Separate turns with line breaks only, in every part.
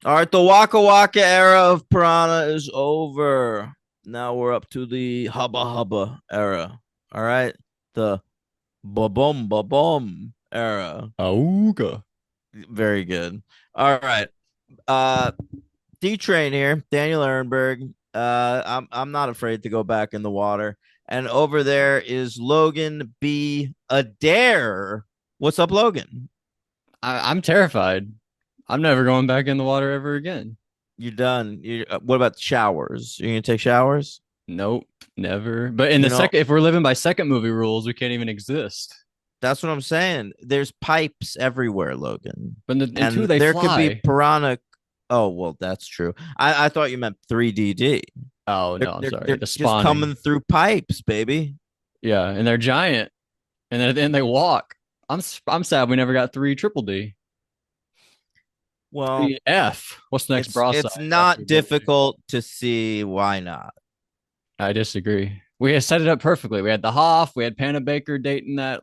All right, the Waka Waka era of Piranha is over. Now we're up to the Hubba Hubba era. All right, the Ba Bum era.
Auga.
Very good. All right, uh, D Train here, Daniel Ehrenberg. I'm not afraid to go back in the water. And over there is Logan B. Adair. What's up, Logan?
I'm terrified. I'm never going back in the water ever again.
You done? What about showers? You gonna take showers?
Nope, never. But in the
You know,
second, if we're living by second movie rules, we can't even exist.
that's what I'm saying. There's pipes everywhere, Logan.
But in two,
And
they
there could be
fly.
piranha. Oh, well, that's true. I thought you meant 3DD.
Oh
They're,
no, I'm
they're,
sorry.
they're
The
just
spawning.
coming through pipes, baby.
Yeah, and they're giant, and then at the end they walk. I'm sad we never got three triple D.
Well,
Three F. What's the next bra
it's
size after
not
W?
difficult to see why not.
I disagree. We had set it up perfectly. We had the Hoff. We had Panna Baker dating that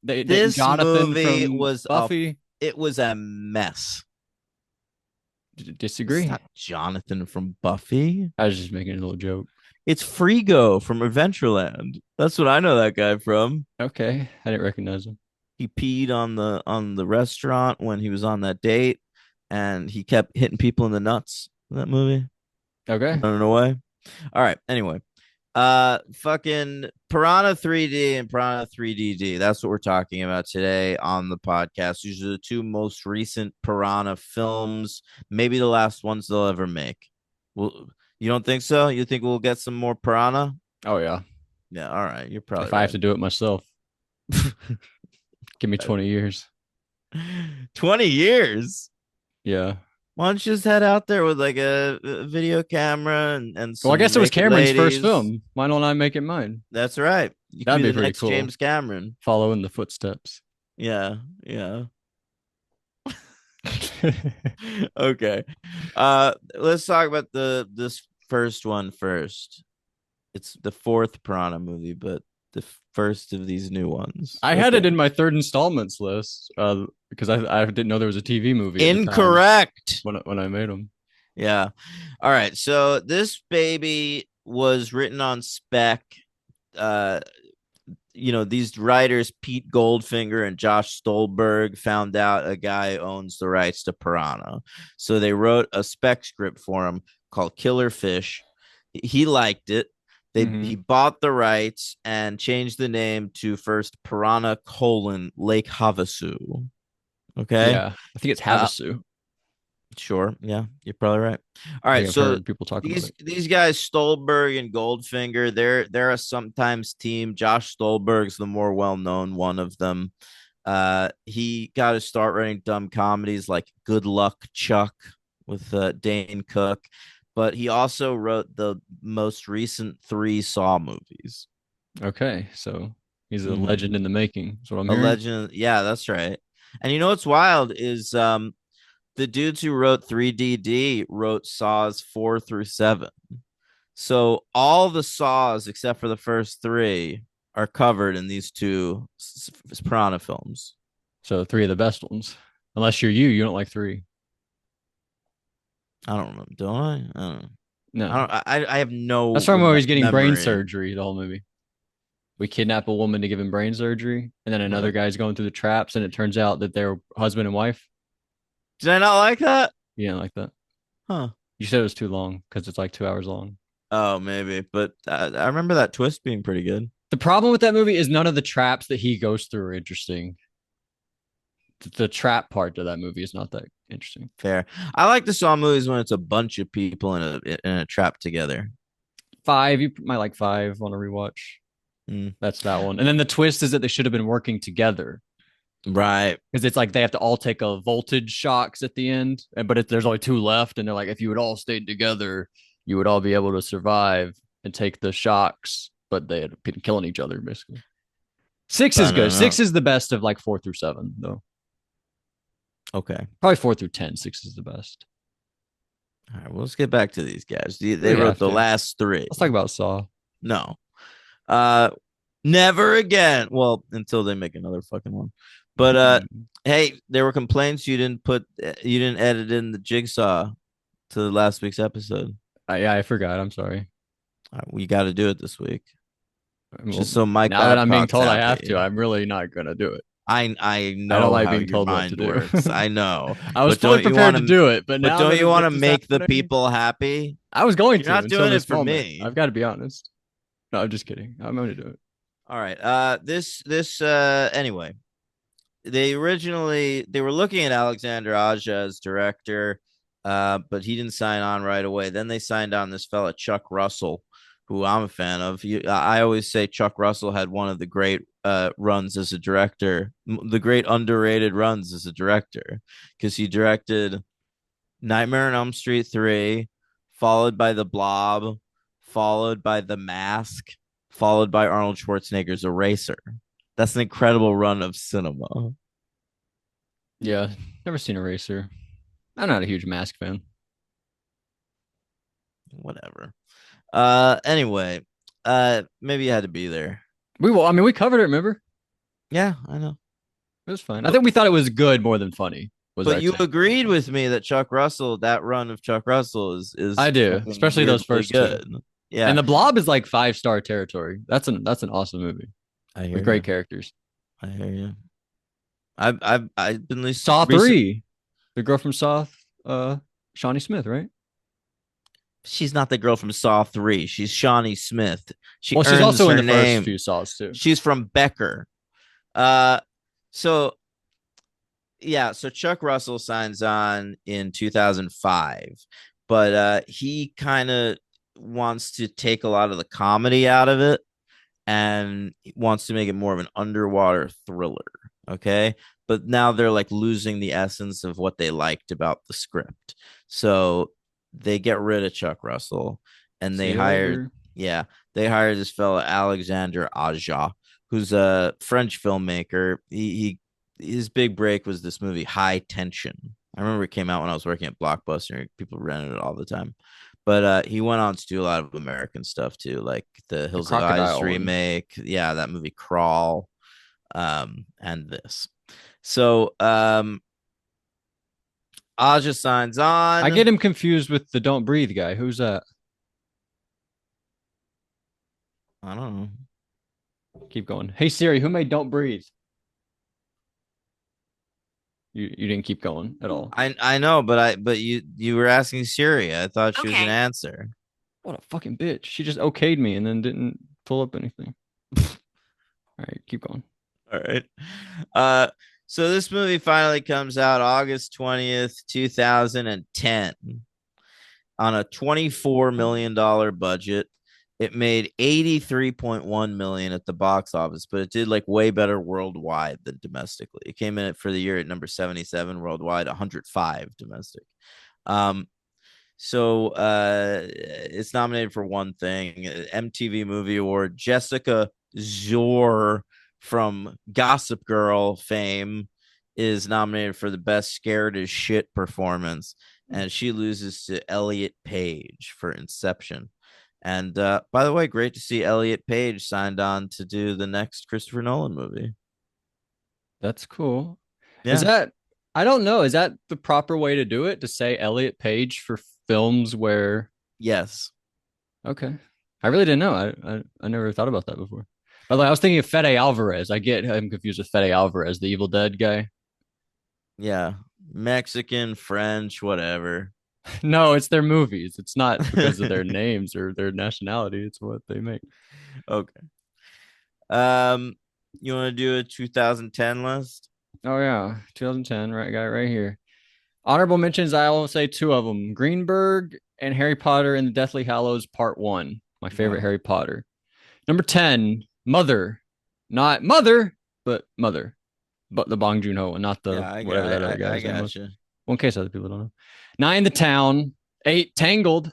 dating
This
Jonathan
movie
from
was
Buffy.
a mess. It's
Disagree.
not Jonathan from Buffy.
I was just making a little joke.
It's Frigo from Adventureland. That's what I know that guy from.
Okay, I didn't recognize him.
He peed on the restaurant when he was on that date, and he kept hitting people in the nuts in that movie,
Okay.
running away. All right. Anyway, fucking Piranha 3D and Piranha 3DD. That's what we're talking about today on the podcast. These are the two most recent Piranha films, maybe the last ones they'll ever make. Well, you don't think so? You think we'll get some more Piranha?
Oh yeah.
Yeah. All right. You're probably
If I have
right.
to do it myself, give me 20 years.
20 years.
Yeah.
Why don't you just head out there with like a video camera and
Well, I
some
guess it was
naked
Cameron's first
ladies?
film. Why don't I make it mine?
That's right. You could
That'd
be
be
the
pretty
next
cool.
James Cameron.
Follow in the footsteps.
Yeah, yeah. Okay. Let's talk about this first one first. It's the fourth Piranha movie, but the first of these new ones.
I had
Okay.
it in my third installments list because I didn't know there was a TV movie at the time
Incorrect.
when I made them.
Yeah. All right. So this baby was written on spec. Uh, these writers, Pete Goldfinger and Josh Stolberg, found out a guy owns the rights to Piranha. So they wrote a spec script for him called Killer Fish. He liked it. He
Hmm.
bought the rights and changed the name to first Piranha Lake Havasu. Okay.
Yeah, I think it's
Uh,
Havasu.
Sure. Yeah, you're probably right. All
I
right.
think I've
So
heard people talk about it.
these guys, Stolberg and Goldfinger, they're a sometimes team. Josh Stolberg's the more well known one of them. He got to start writing dumb comedies like Good Luck Chuck with Dane Cook, but he also wrote the most recent three Saw movies.
Okay, so he's a
Mm-hmm.
legend in the making. That's what I'm
A
hearing.
legend. Yeah, that's right. And you know what's wild is the dudes who wrote 3DD wrote Saws 4 through 7. So all the Saws except for the first three are covered in these two Piranha films.
So three of the best ones. Unless you don't like three.
I don't remember, don't I? I don't know.
No,
I have
that's
no
why I'm always getting brain
memory.
surgery. The whole movie. We kidnap a woman to give him brain surgery, and then another guy's going through the traps, and it turns out that they're husband and wife.
Did I not like that?
You didn't like that.
Huh.
You said it was too long because it's like 2 hours long.
Oh, maybe. But I remember that twist being pretty good.
The problem with that movie is none of the traps that he goes through are interesting. The trap part of that movie is not that interesting.
Fair. I like the Saw movies when it's a bunch of people in a trap together.
Five, you might like five on a rewatch.
Mm.
That's that one. And then the twist is that they should have been working together
Right.
because it's like they have to all take a voltage shocks at the end, but there's only two left, and they're like, if you had all stayed together, you would all be able to survive and take the shocks, but they had been killing each other basically. Six is
But
good. Six is the best of like 4 through 7, though.
okay.
Probably 4 through 10. Six is the best.
All right. Well, let's get back to these guys. They
We
wrote
have
the
to.
last three.
Let's talk about Saw.
No. Uh, Never again. Well, until they make another fucking one. But hey, there were complaints you didn't edit in the jigsaw to last week's episode.
Yeah, I forgot. I'm sorry.
We got to do it this week,
Well,
just so Mike
now that I'm being
Babcock's
told I have to,
happy.
I'm really not gonna do it.
I
I don't
know
like
how
being
your
told what to
mind
do.
works. I know,
I was
but
fully
don't you want
prepared to
to?
do it, but
But
now
don't
that
you want
this
to
is
make the
happening,
people happy?
I was going
You're
to
not
until
doing it
this
for
moment.
me.
I've got to be honest. No, I'm just kidding. I'm going to do it.
All right. This anyway. They were looking at Alexander Aja as director, but he didn't sign on right away. Then they signed on this fella Chuck Russell, who I'm a fan of. I always say Chuck Russell had one of the great runs as a director, the great underrated runs as a director, because he directed Nightmare on Elm Street 3, followed by The Blob, followed by The Mask, followed by Arnold Schwarzenegger's Eraser. That's an incredible run of cinema.
Yeah, never seen Eraser. I'm not a huge Mask fan.
Whatever. Anyway, maybe you had to be there.
I mean, we covered it. Remember?
Yeah, I know.
It was fine. I
But
think we thought it was good more than funny. Was
but
our
you
take.
agreed with me that Chuck Russell, that run of Chuck Russell is
I do,
fucking
especially those
weirdly
first two.
good. Yeah,
And the Blob is like 5-star territory. That's an awesome movie
I hear
with
you.
great characters.
I hear you. I've been least
Saw
recent.
3, the girl from Saw, Shawnee Smith, right?
She's not the girl from Saw 3. She's Shawnee Smith. She
Well, she's
earns
also in
her
the first
name.
few Saws too.
She's from Becker. Uh, so yeah, so Chuck Russell signs on in 2005, but he kind of wants to take a lot of the comedy out of it and wants to make it more of an underwater thriller. Okay. But now they're like losing the essence of what they liked about the script. So they get rid of Chuck Russell and
See you later.
yeah, they hired this fellow, Alexander Aja, who's a French filmmaker. His big break was this movie, High Tension. I remember it came out when I was working at Blockbuster. People rented it all the time. But he went on to do a lot of American stuff too, like the
The
Hills of Eyes
crocodile one.
remake. Yeah, that movie Crawl, and this. So Aja signs
I
on.
get him confused with the Don't Breathe guy. Who's that?
I don't know.
Keep going. Hey Siri, who made Don't Breathe? You didn't keep going at all.
I know, but you were asking Siri. I thought she was gonna
Okay.
answer.
What a fucking bitch. She just okayed me and then didn't pull up anything. All right, keep going.
All right. Uh, so this movie finally comes out August 20th, 2010, on a $24 million budget. It made 83.1 million at the box office, but it did like way better worldwide than domestically. It came in for the year at number 77 worldwide, 105 domestic. Um, so it's nominated for one thing, MTV Movie Award. Jessica Zor from Gossip Girl fame is nominated for the best scared as shit performance, and she loses to Elliot Page for Inception. And by the way, great to see Elliot Page signed on to do the next Christopher Nolan movie.
That's cool. Is
Yeah.
that I don't know. Is that the proper way to do it? To say Elliot Page for films where
Yes.
okay. I really didn't know. I never thought about that before. By the way, I was thinking of Fede Alvarez. I get him confused with Fede Alvarez, the Evil Dead guy.
Yeah. Mexican, French, whatever.
No, it's their movies. It's not because of their names or their nationality. It's what they make.
Okay. Um, you want to do a 2010 list?
Oh yeah, 2010, right guy right here. Honorable mentions, I will say two of them. Greenberg and Harry Potter and the Deathly Hallows Part 1. My favorite
Yeah.
Harry Potter. Number 10, Mother. Not Mother, but Mother. But the Bong Joon-ho and not the
Yeah,
whatever that other
I
guy's name was.
gotcha.
Well, in case other people don't know. 9, The Town. 8, Tangled.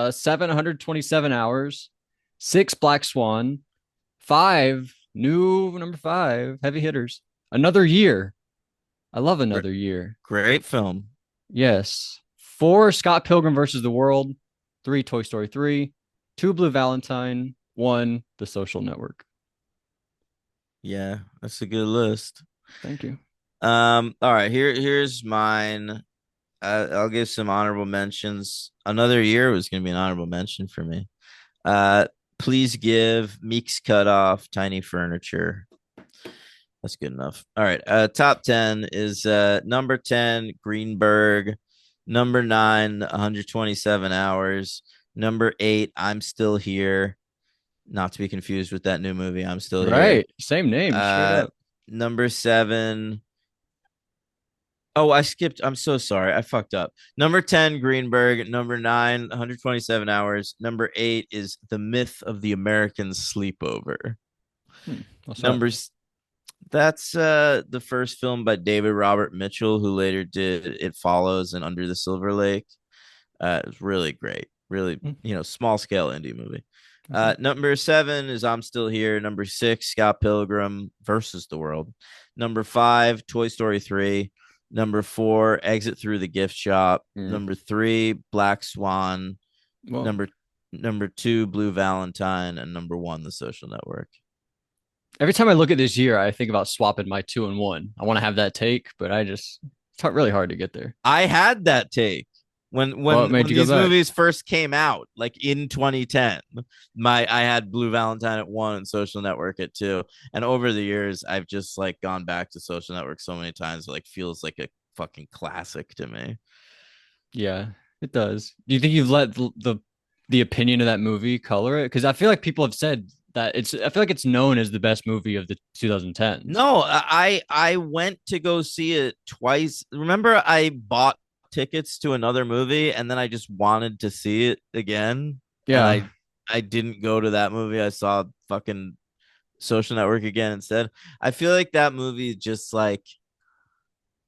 7, 127 Hours. 6, Black Swan. 5, number 5, Heavy Hitters. Another Year. I love Another Year.
Great film.
Yes. 4, Scott Pilgrim versus the World. 3, Toy Story 3. 2, Blue Valentine. 1, The Social Network.
Yeah, that's a good list.
Thank you.
All right, here's mine. I'll give some honorable mentions. Another year was going to be an honorable mention for me. Uh, please give Meek's Cutoff, Tiny Furniture. That's good enough. All right. Top 10 is number 10, Greenberg. Number 9, 127 hours. Number 8, I'm Still Here. Not to be confused with that new movie, I'm Still Here.
Right. Same name, straight
Uh,
up.
number 7. Oh, I skipped. I'm so sorry. I fucked up. Number 10, Greenberg. Number 9, 127 hours. Number 8 is The Myth of the American Sleepover.
What's that?
Numbers That's the first film by David Robert Mitchell, who later did It Follows and Under the Silver Lake. It's really great, really,
Hmm,
small scale indie movie.
I see.
Number 7 is I'm Still Here. Number 6, Scott Pilgrim versus the World. Number 5, Toy Story 3. Number 4, Exit Through the Gift Shop.
Mm.
Number 3, Black Swan.
Well,
Number number 2, Blue Valentine, and number 1, The Social Network.
every time I look at this year, I think about swapping my 2 and 1. I want to have that take, but it's really hard to get there.
I had that take when
What
when
made
when
you go
these
back?
movies first came out, like in 2010. I had Blue Valentine at 1 and Social Network at 2. And over the years, I've just like gone back to Social Network so many times, it like feels like a fucking classic to me.
Yeah, it does. Do you think you've let the opinion of that movie color it? Because I feel like people have said that I feel like it's known as the best movie of the 2010s.
No, I went to go see it twice. Remember, I bought tickets to another movie and then I just wanted to see it again, and
Yeah,
I didn't go to that movie. I saw fucking Social Network again instead. I feel like that movie just like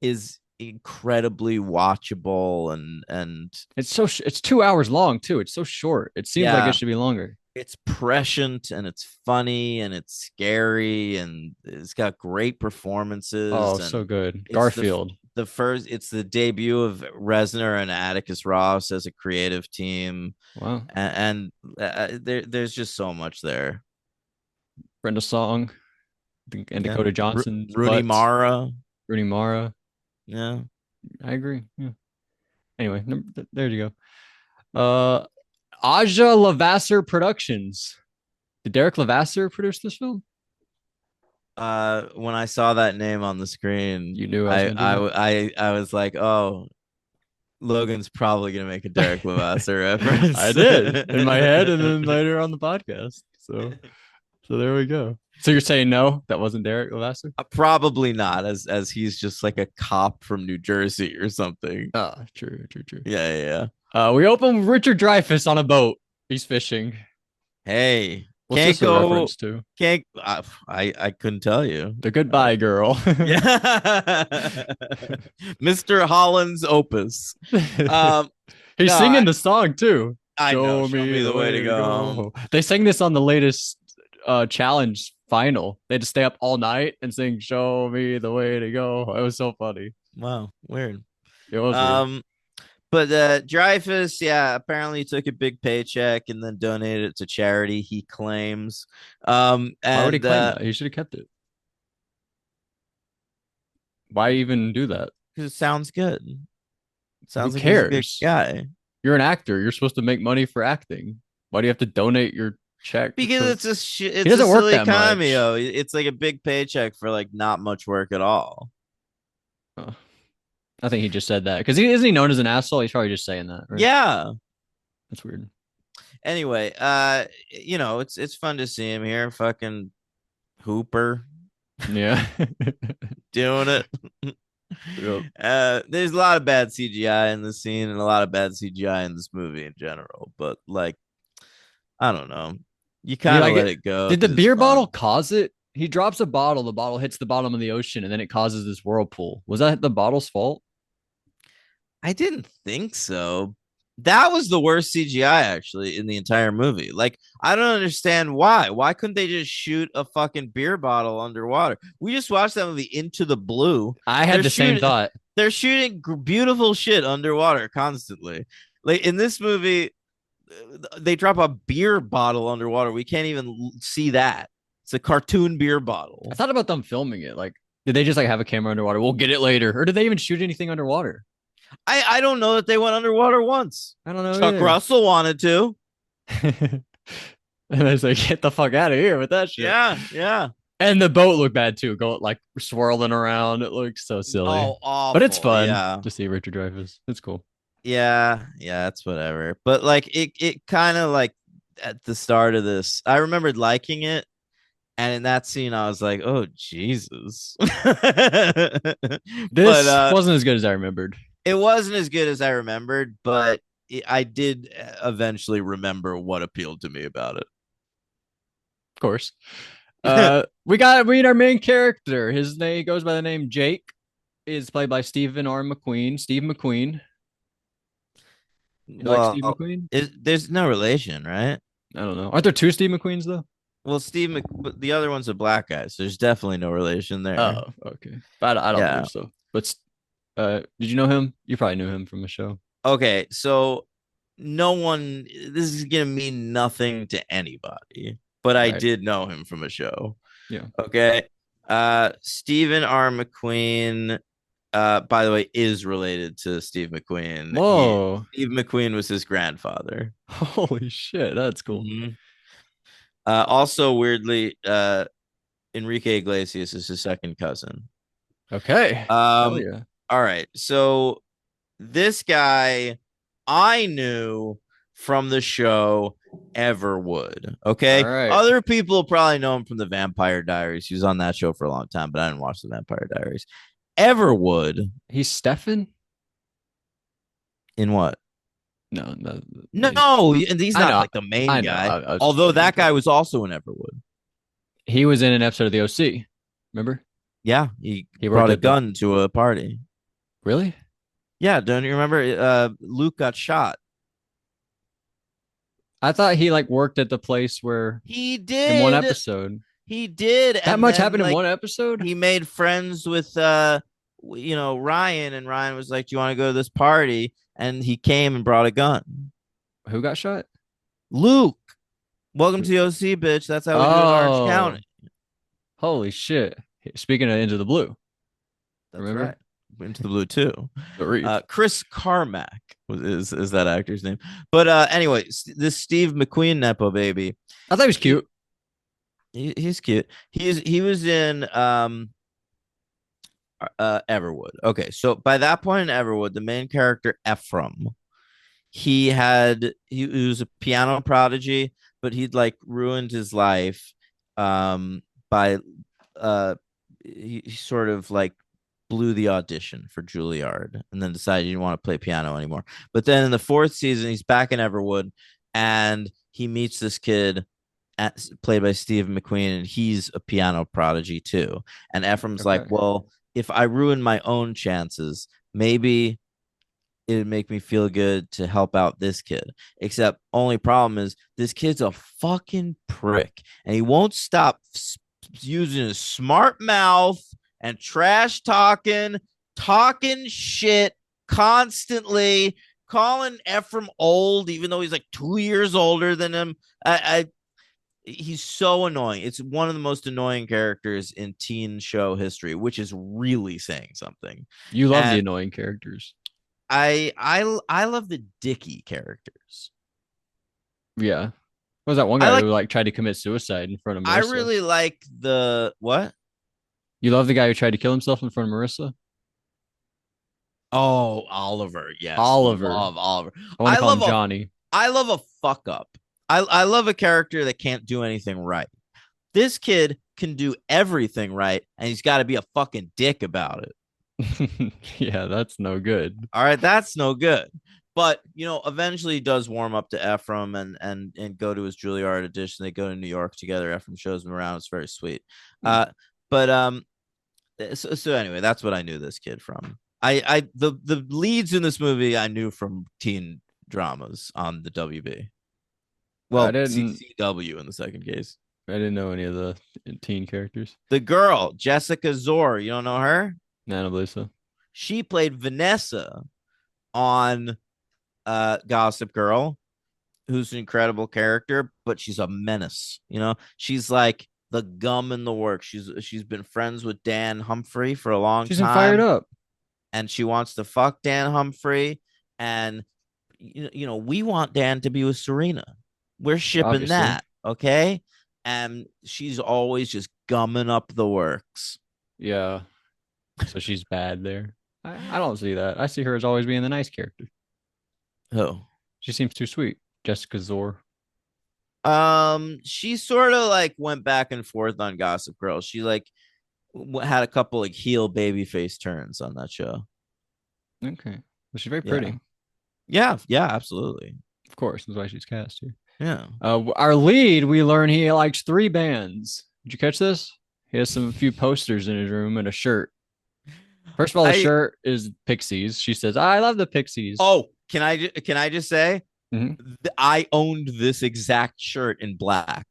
is incredibly watchable, and
it's 2 hours long too. It's so short. It seems like it
yeah,
should be longer.
it's prescient and it's funny and it's scary and it's got great performances,
Oh,
and
so good.
it's
Garfield.
the first it's the debut of Resner and Atticus Ross as a creative team,
Wow.
and there's just so much there.
Brenda Song and
Yeah,
Dakota Johnson's
Rooney
butts.
Mara.
Rooney Mara.
Yeah.
I agree. Yeah. Anyway, there you go. Aja Lavasser Productions. Did Derek Lavasser produce this film?
When I saw that name on the screen,
You knew I was gonna do
I was like, oh, Logan's probably gonna make a Derek
that.
Levasseur
I
reference.
did in my head, and then later on the podcast. So there we go. So you're saying no, that wasn't Derek Lavasser?
Probably not, as he's just like a cop from New Jersey or something.
Ah, true, true, true.
Yeah, yeah, yeah.
We open with Richard Dreyfuss on a boat. He's fishing.
Hey,
What's this a reference to?
can't. I couldn't tell you.
The Goodbye Girl.
Yeah, Mr. Holland's Opus.
He's
No,
singing the song too.
I know.
Show
Show
me
me
the
the way
way
to
to
go home.
go. They sang this on the latest challenge final. They had to stay up all night and sing "Show Me the Way to Go." It was so funny.
Wow, weird.
It was weird.
Um, But Dreyfus, yeah, apparently took a big paycheck and then donated it to charity, he claims.
Why would he
And
claim that? He should have kept it. Why even do that?
because it sounds good. It
Who
sounds like he's a good
cares?
guy.
You're an actor. You're supposed to make money for acting. Why do you have to donate your check?
Because
He
it's a
doesn't work
silly
that much.
cameo. It's like a big paycheck for like not much work at all.
Oh, I think he just said that because isn't he known as an asshole? He's probably just saying that, right?
Yeah.
That's weird.
Anyway, it's fun to see him here. Fucking Hooper
Yeah.
doing it.
Yep.
There's a lot of bad CGI in this scene and a lot of bad CGI in this movie in general, but like, I don't know. You
Do you
kind of
like
let
it?
it go
Did the
because it's
beer bottle
fun.
cause it? He drops a bottle. The bottle hits the bottom of the ocean, and then it causes this whirlpool. Was that the bottle's fault?
I didn't think so. That was the worst CGI actually in the entire movie. Like, I don't understand why. Why couldn't they just shoot a fucking beer bottle underwater? We just watched that movie Into the Blue.
I had
They're
the same
shooting
thought.
they're shooting beautiful shit underwater constantly. Like in this movie, they drop a beer bottle underwater. We can't even see that. It's a cartoon beer
I
bottle.
thought about them filming it. Like Did they just like have a camera underwater? We'll get it later. Or did they even shoot anything underwater?
I don't know that they went underwater once.
I don't know
Chuck
either.
Russell wanted to.
And it's like, get the fuck out of here with that shit.
Yeah, yeah.
And the boat looked bad too, going like swirling around. It looks so silly.
Oh,
But it's
awful.
fun
Yeah.
to see Richard Dreyfuss. It's cool.
Yeah, yeah, it's whatever. But like it kind of like at the start of this, I remembered liking it, and in that scene, I was like, "Oh Jesus!" But
This wasn't as good as I remembered.
it wasn't as good as I remembered. But I did eventually remember what appealed to me about
Of course.
it.
We got to meet our main character. His name goes by the name Jake. Is played by Stephen R. McQueen. Steve McQueen. You like Steve
Well,
McQueen?
there's no relation, right?
I don't know. Aren't there two Steve McQueens though?
Well, but the other one's a black guy, so there's definitely no relation there.
Oh, okay. But I don't
Yeah.
believe so. But did you know him? You probably knew him from a show.
Okay, so no one. This is gonna mean nothing to anybody, but I
Right.
did know him from a show.
Yeah.
Okay. Stephen R. McQueen, by the way, is related to Steve McQueen.
Whoa.
Steve McQueen was his grandfather.
Holy shit. That's cool.
Mhm. Also, weirdly, Enrique Iglesias is his second cousin.
Okay. Hell
Um,
yeah.
all right. So this guy I knew from the show Everwood.
All
Okay.
right.
Other people probably know him from the Vampire Diaries. He was on that show for a long time, but I didn't watch the Vampire Diaries. Everwood
He's Stefan?
in what?
No, no.
No, and he's
I
not
know.
like the main
I know.
guy.
I was just
Although
fucking
that
with you.
guy was also in Everwood.
He was in an episode of the OC. Remember?
Yeah, he
He worked
brought a
at the
gun to a party.
Really?
Yeah, don't you remember? Luke got shot.
I thought he like worked at the place where
He
in one
did.
episode.
He did,
That
and
much
then
happened in
like
one episode?
he made friends with Ryan, and Ryan was like, "Do you want to go to this party?" And he came and brought a gun.
Who got shot?
Luke, welcome to the OC, bitch. That's how we do it in Orange
Oh,
County.
holy shit. Speaking of Into the Blue,
That's
remember?
right. Into the Blue too.
The Reeve.
Chris Carmack is that actor's name. But anyway, this Steve McQueen nepo baby.
I thought he was cute.
He's cute. He was in Everwood. Okay, so by that point in Everwood, the main character Ephraim, he was a piano prodigy, but he'd like ruined his life by uh he sort of like blew the audition for Juilliard and then decided he didn't want to play piano anymore. But then in the fourth season, he's back in Everwood and he meets this kid played by Steve McQueen, and he's a piano prodigy too. And Ephraim's like,
Okay.
well, if I ruin my own chances, maybe it'd make me feel good to help out this kid. Except only problem is this kid's a fucking prick, and he won't stop using his smart mouth and trash talking shit constantly, calling Ephraim old, even though he's like 2 years older than him. I he's so annoying. It's one of the most annoying characters in teen show history, which is really saying something.
You love the
And
annoying characters.
I love the Dicky characters.
Yeah. What was that one
I
guy
like
who like tried to commit suicide in front of
I
Marissa?
really like the what?
You love the guy who tried to kill himself in front of Marissa?
Oh, Oliver. Yes.
Oliver.
Love Oliver.
I want to
I
call him
love a
Johnny.
I love a fuck up. I love a character that can't do anything right. This kid can do everything right, and he's got to be a fucking dick about it.
Yeah, that's no good.
All right, that's no good. But eventually he does warm up to Ephraim and go to his Juilliard audition. They go to New York together. Ephraim shows him around. It's very sweet. But so anyway, that's what I knew this kid from. The leads in this movie I knew from teen dramas on the WB.
I
Well,
didn't
CCW in the second case.
I didn't know any of the teen characters.
The girl, Jessica Zor, you don't know her?
Nana Blisa.
She played Vanessa on Gossip Girl, who's an incredible character, but she's a menace. She's like the gum in the works. She's been friends with Dan Humphrey for a long
She's been fired
time,
up.
and she wants to fuck Dan Humphrey. And we want Dan to be with Serena. We're shipping
Obviously.
that, okay? And she's always just gumming up the works.
Yeah. So she's bad there. I don't see that. I see her as always being the nice character.
Oh,
She seems too sweet. Jessica Zor.
she sort of like went back and forth on Gossip Girl. She like had a couple like heel baby face turns on that show.
Okay. Well, she's very
Yeah,
pretty.
yeah, absolutely.
Of course. That's why she's cast here.
Yeah.
Our lead, we learn he likes three bands. Did you catch this? He has some few posters in his room and a shirt. First of all, the
I
shirt is Pixies. She says, "I love the Pixies."
Oh, can I just say
Mhm.
I owned this exact shirt in black.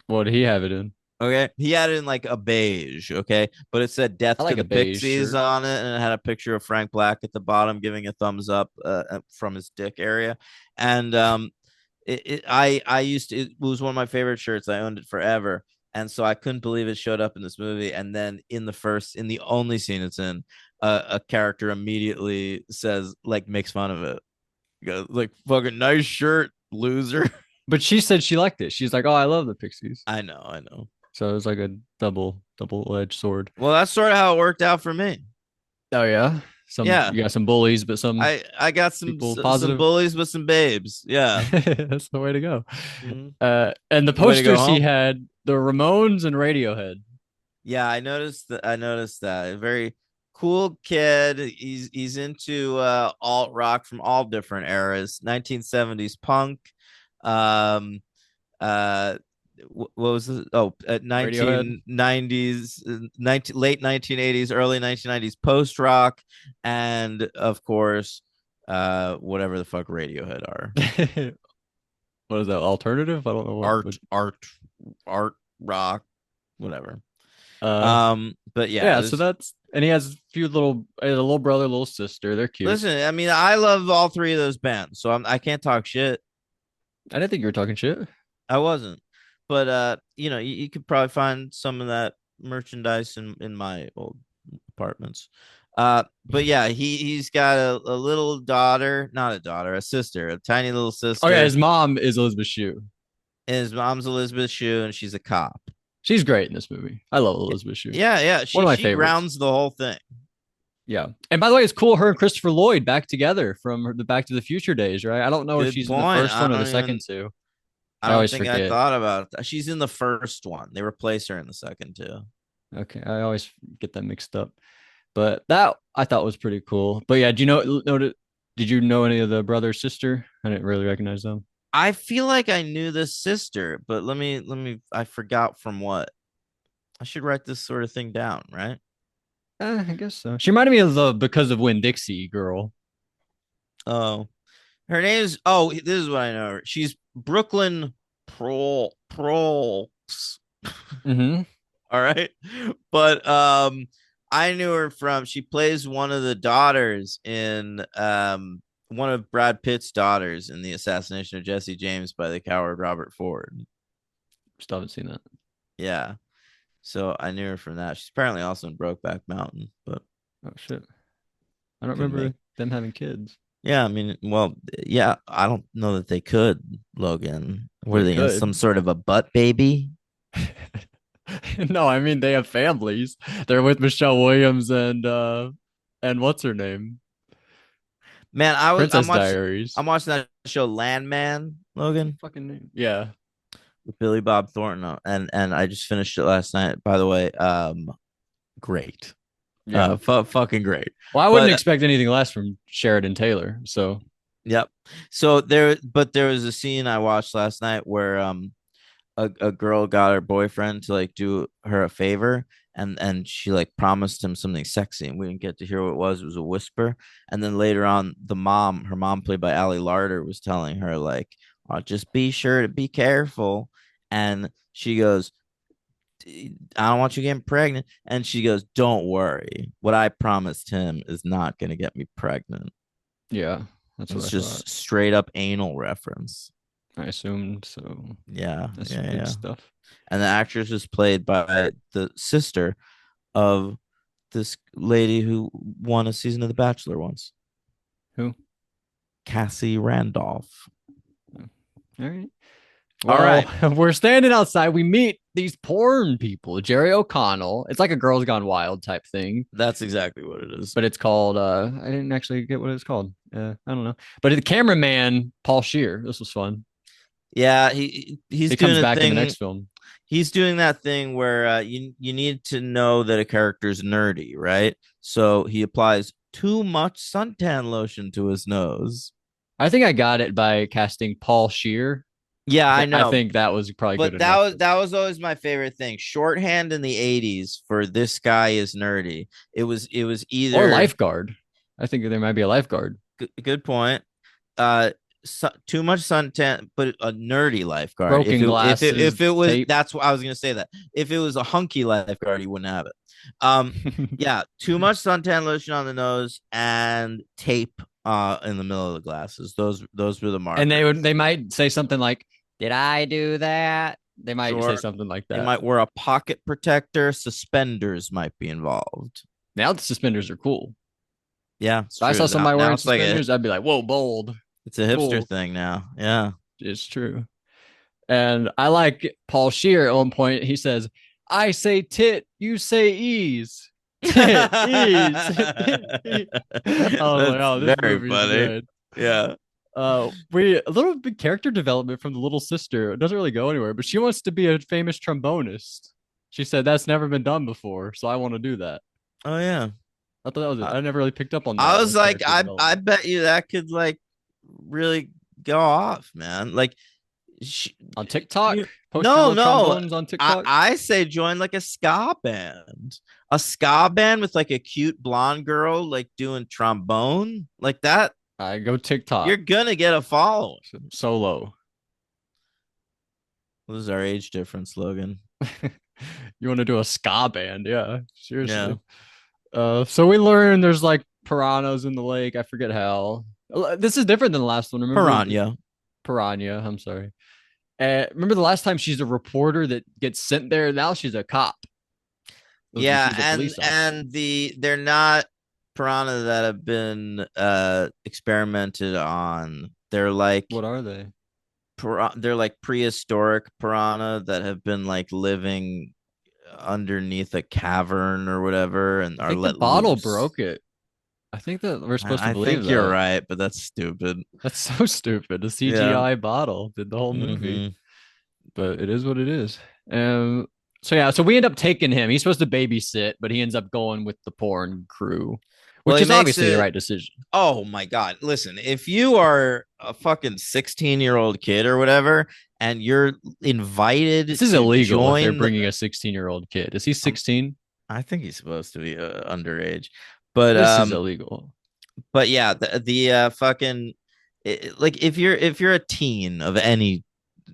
What did he have it in?
Okay, he had it in like a beige. Okay, but it said
I
"Death to
like a
the
beige
Pixies"
shirt.
on it, and it had a picture of Frank Black at the bottom giving a thumbs up from his dick area. And I used to. It was one of my favorite shirts. I owned it forever, and so I couldn't believe it showed up in this movie. And then in the only scene it's in, a character immediately says like makes fun of it. He goes like, "Fucking nice shirt, loser."
But she said she liked it. She's like, "Oh, I love the Pixies."
I know.
So it was like a double-edged sword.
Well, that's sort of how it worked out for me.
Oh yeah. Some
Yeah,
you got some bullies, but some
I got
people
some
positive.
bullies with some babes. Yeah.
That's the way to go.
Mhm.
And the
Way to go
posters he
home.
had the Ramones and Radiohead.
Yeah, I noticed that. I noticed that. A very cool kid. He's into alt rock from all different eras. 1970s punk. Um, uh, what was it? Oh, at
Radiohead.
1990s, 19, late 1980s, early 1990s post rock, and of course, whatever the fuck Radiohead are.
What is that? Alternative? I don't know what.
Art, art, art, rock, whatever.
Uh,
But yeah,
yeah. So
this.
that's and he has a few little, he has a little brother, little sister. They're cute.
Listen, I mean, I love all three of those bands, so I can't talk shit.
I didn't think you were talking shit.
I wasn't, but you could probably find some of that merchandise in my old apartments. But yeah, he's got a little daughter, not a daughter, a sister, a tiny little
Oh yeah,
sister,
his mom is Elizabeth Shue.
and his mom's Elizabeth Shue, and she's a cop.
She's great in this movie. I love Elizabeth Shue.
Yeah,
One
she
of my
she
favorites.
grounds the whole thing.
Yeah. And by the way, it's cool her and Christopher Lloyd back together from the Back to the Future days, right? I don't know if
Good
she's in the
point.
first one or the second two.
I
I
don't
always
think I
forget.
thought about it. She's in the first one. They replace her in the second too.
Okay, I always get them mixed up. But that I thought was pretty cool. But yeah, do you did you know any of the brother sister? I didn't really recognize them.
I feel like I knew this sister, but let me I forgot from what. I should write this sort of thing down, right?
I guess so. She reminded me of the Because of Winn Dixie girl.
Oh, her name is. Oh, this is what I know. She's Brooklyn Prols.
Mm-hmm.
All right, but I knew her from. She plays one of the daughters in one of Brad Pitt's daughters in the assassination of Jesse James by the coward Robert Ford.
Still haven't seen that.
Yeah, so I knew her from that. She's apparently also in Brokeback Mountain, but
Oh shit. I don't
couldn't make.
remember them having kids.
Yeah, I mean, well, yeah, I don't know that they could, Logan. Were
They
they in some
could.
sort of a butt baby?
No, I mean they have families. They're with Michelle Williams and what's her name?
Man,
Princess Diaries.
I'm watching that show Landman,
What's her
Logan,
fucking name? Yeah.
with Billy Bob Thornton, and I just finished it last night. By the way, great,
Yeah.
fucking great.
Well, I wouldn't
But
expect anything less from Sheridan Taylor. So
yep. But there was a scene I watched last night where a girl got her boyfriend to like do her a favor, and she like promised him something sexy, and we didn't get to hear what it was a whisper. And then later on, her mom played by Ali Larter, was telling her like, oh, just be sure to be careful. And she goes, I don't want you getting pregnant. And she goes, don't worry, what I promised him is not going to get me pregnant.
yeah, that's what
It's
I thought.
just straight up anal reference.
I assumed so.
Yeah,
That's
yeah,
good
yeah.
stuff.
And the actress was played by the sister of this lady who won a season of The Bachelor once,
Who?
Cassie Randolph.
Oh, all right.
All
Well,
right,
we're standing outside. We meet these porn people, Jerry O'Connell. It's like a Girls Gone Wild type thing,
that's exactly what it is.
but it's called, I didn't actually get what it's called. I don't know. But the cameraman, Paul Shear, this was fun.
Yeah, he's
He
doing
comes
a
back in the
thing.
next film.
He's doing that thing where you need to know that a character's nerdy, right? So he applies too much suntan lotion to his nose.
I think I got it by casting Paul Shear.
Yeah, I
I
know,
think that was probably good
but that
enough.
was always my favorite thing. Shorthand in the '80s for this guy is nerdy. It was
Or
either
lifeguard. I think there might be a lifeguard.
good point. Too much suntan, but a nerdy lifeguard. If
Broken
it if it
glasses,
if it was
tape.
that's what I was gonna say that. If it was a hunky lifeguard, he wouldn't have it. Yeah, too much suntan lotion on the nose and tape in the middle of the glasses. Those were the
And
markers.
they might say something like, "Did I do that?" They might say
Or
something like
they
that.
might wear a pocket protector. Suspenders might be involved.
Now the suspenders are cool.
Yeah, it's
If I
true.
saw
Now,
somebody
now
wearing
it's like
suspenders, I'd be like, "Whoa, bold,
it's a hipster
cool."
thing now. Yeah.
It's true. And I like Paul Shear at one point. He says, "I say tit, you say ease." Tit, ease. I was like,
That's
"Oh, this
very
movie's
funny.
good."
Yeah.
We a little bit character development from the little sister. It doesn't really go anywhere, but she wants to be a famous trombonist. She said that's never been done before, so I want to do that.
Oh yeah.
I thought that was it.
I,
I never really picked up on
I
that
was
with
like,
character
I
development.
bet you that could like really go off, man. Like, sh
On TikTok, posting
no,
little
no.
trombones on
I
TikTok.
I say join like a ska band with like a cute blonde girl like doing trombone like that.
I go
You're
TikTok
gonna get a following.
solo.
This is our age difference, Logan.
You want to do a ska band? Yeah,
Yeah,
seriously. So we learn there's like piranhas in the lake. I forget how. This is different than the last one. Remember
Piranha.
piranha? I'm sorry. Remember the last time she's a reporter that gets sent there. Now she's a cop.
Yeah,
She's a
and
police officer.
and they're not piranha that have been experimented on. They're like
What are they?
they're like prehistoric piranha that have been like living underneath a cavern or whatever and
I
are
think the
let
bottle
loose.
broke it. I think that we're supposed to
I
believe
think you're
that.
right, but that's stupid.
That's so stupid. The
Yeah.
CGI bottle did the whole movie,
Hmm.
but it is what it is. So yeah, so we end up taking him. He's supposed to babysit, but he ends up going with the porn crew,
Well,
which
he
is
makes
obviously the
it.
right decision.
Oh my God. Listen, if you are a fucking 16-year-old kid or whatever, and you're
This
invited
is
to
illegal if they're
join,
bringing a 16-year-old kid. Is he
um,
16?
I think he's supposed to be underage, but
This is illegal.
yeah, the fucking like if you're a teen of any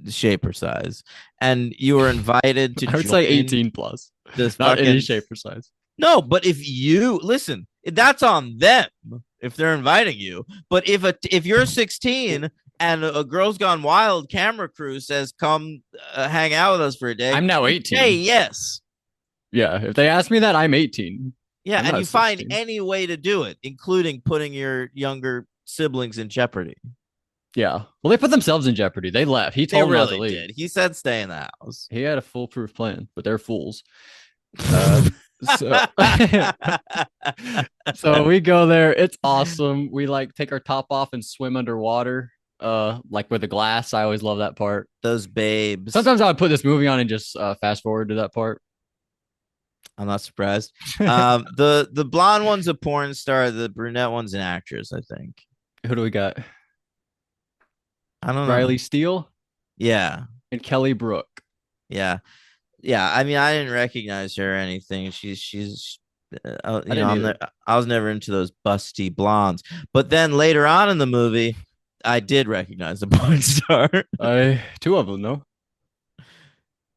shape or size, and you were invited to
I would say
join
18 plus,
this
not any
fucking
shape or size.
no, but if you listen, that's on them if they're inviting you. But if you're 16 and a Girls Gone Wild camera crew says come hang out with us for a day,
I'm now
you say
18.
yes.
Yeah, if they ask me that, I'm 18.
Yeah,
I'm
and
not
you find
16.
any way to do it, including putting your younger siblings in jeopardy.
Yeah. Well, they put themselves in jeopardy. They left. He
They
told them not to
really
leave.
did. He said stay in the house.
He had a foolproof plan, but they're fools. Uh, so so we go there. It's awesome. We like take our top off and swim underwater. Like with a glass. I always love that part.
Those babes.
Sometimes I would put this movie on and just fast forward to that part.
I'm not surprised. The blonde one's a porn star. The brunette one's an actress, I think.
Who do we got?
I don't know.
Riley Steele
Yeah,
and Kelly Brook.
yeah, yeah. I mean, I didn't recognize her or anything. She's
I didn't either.
I was never into those busty blondes. But then later on in the movie, I did recognize the porn star.
I two of them, no.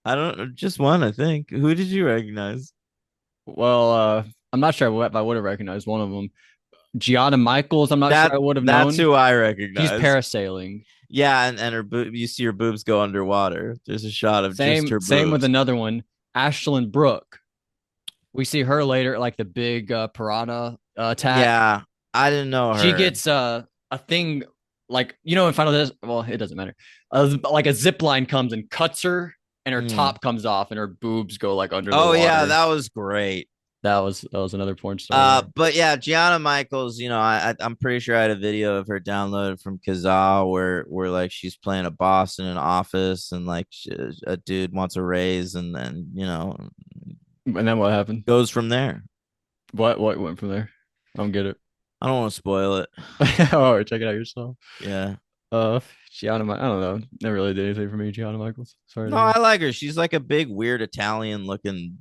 I don't know, just one, I think. Who did you recognize?
Well, I'm not sure if I would have recognized one of them. Gianna Michaels, I'm not sure
That
I would have
that's
known.
who I
She's
recognize.
parasailing.
Yeah, and her you see her boobs go underwater. There's a shot of just
Same
her
same with
boobs.
another one, Ashlyn Brooke. We see her later, like the big piranha attack.
Yeah, I didn't know
She
her.
gets a thing like in Final Destination. Well, it doesn't matter. Like a zip line comes and cuts her, and her
Mm.
top comes off, and her boobs go like under the
Oh yeah,
water.
that was great.
That was another porn star there.
But yeah, Gianna Michaels, I'm pretty sure I had a video of her downloaded from Kazaa where like she's playing a boss in an office and like a dude wants a raise and then
And then what happened?
goes from there.
What went from there? I don't get it.
I don't want to spoil it.
Oh, check it out yourself.
Yeah.
Uh, I don't know. Never really did anything for me, Gianna Michaels. Sorry
No,
to hear.
I like her. She's like a big, weird Italian looking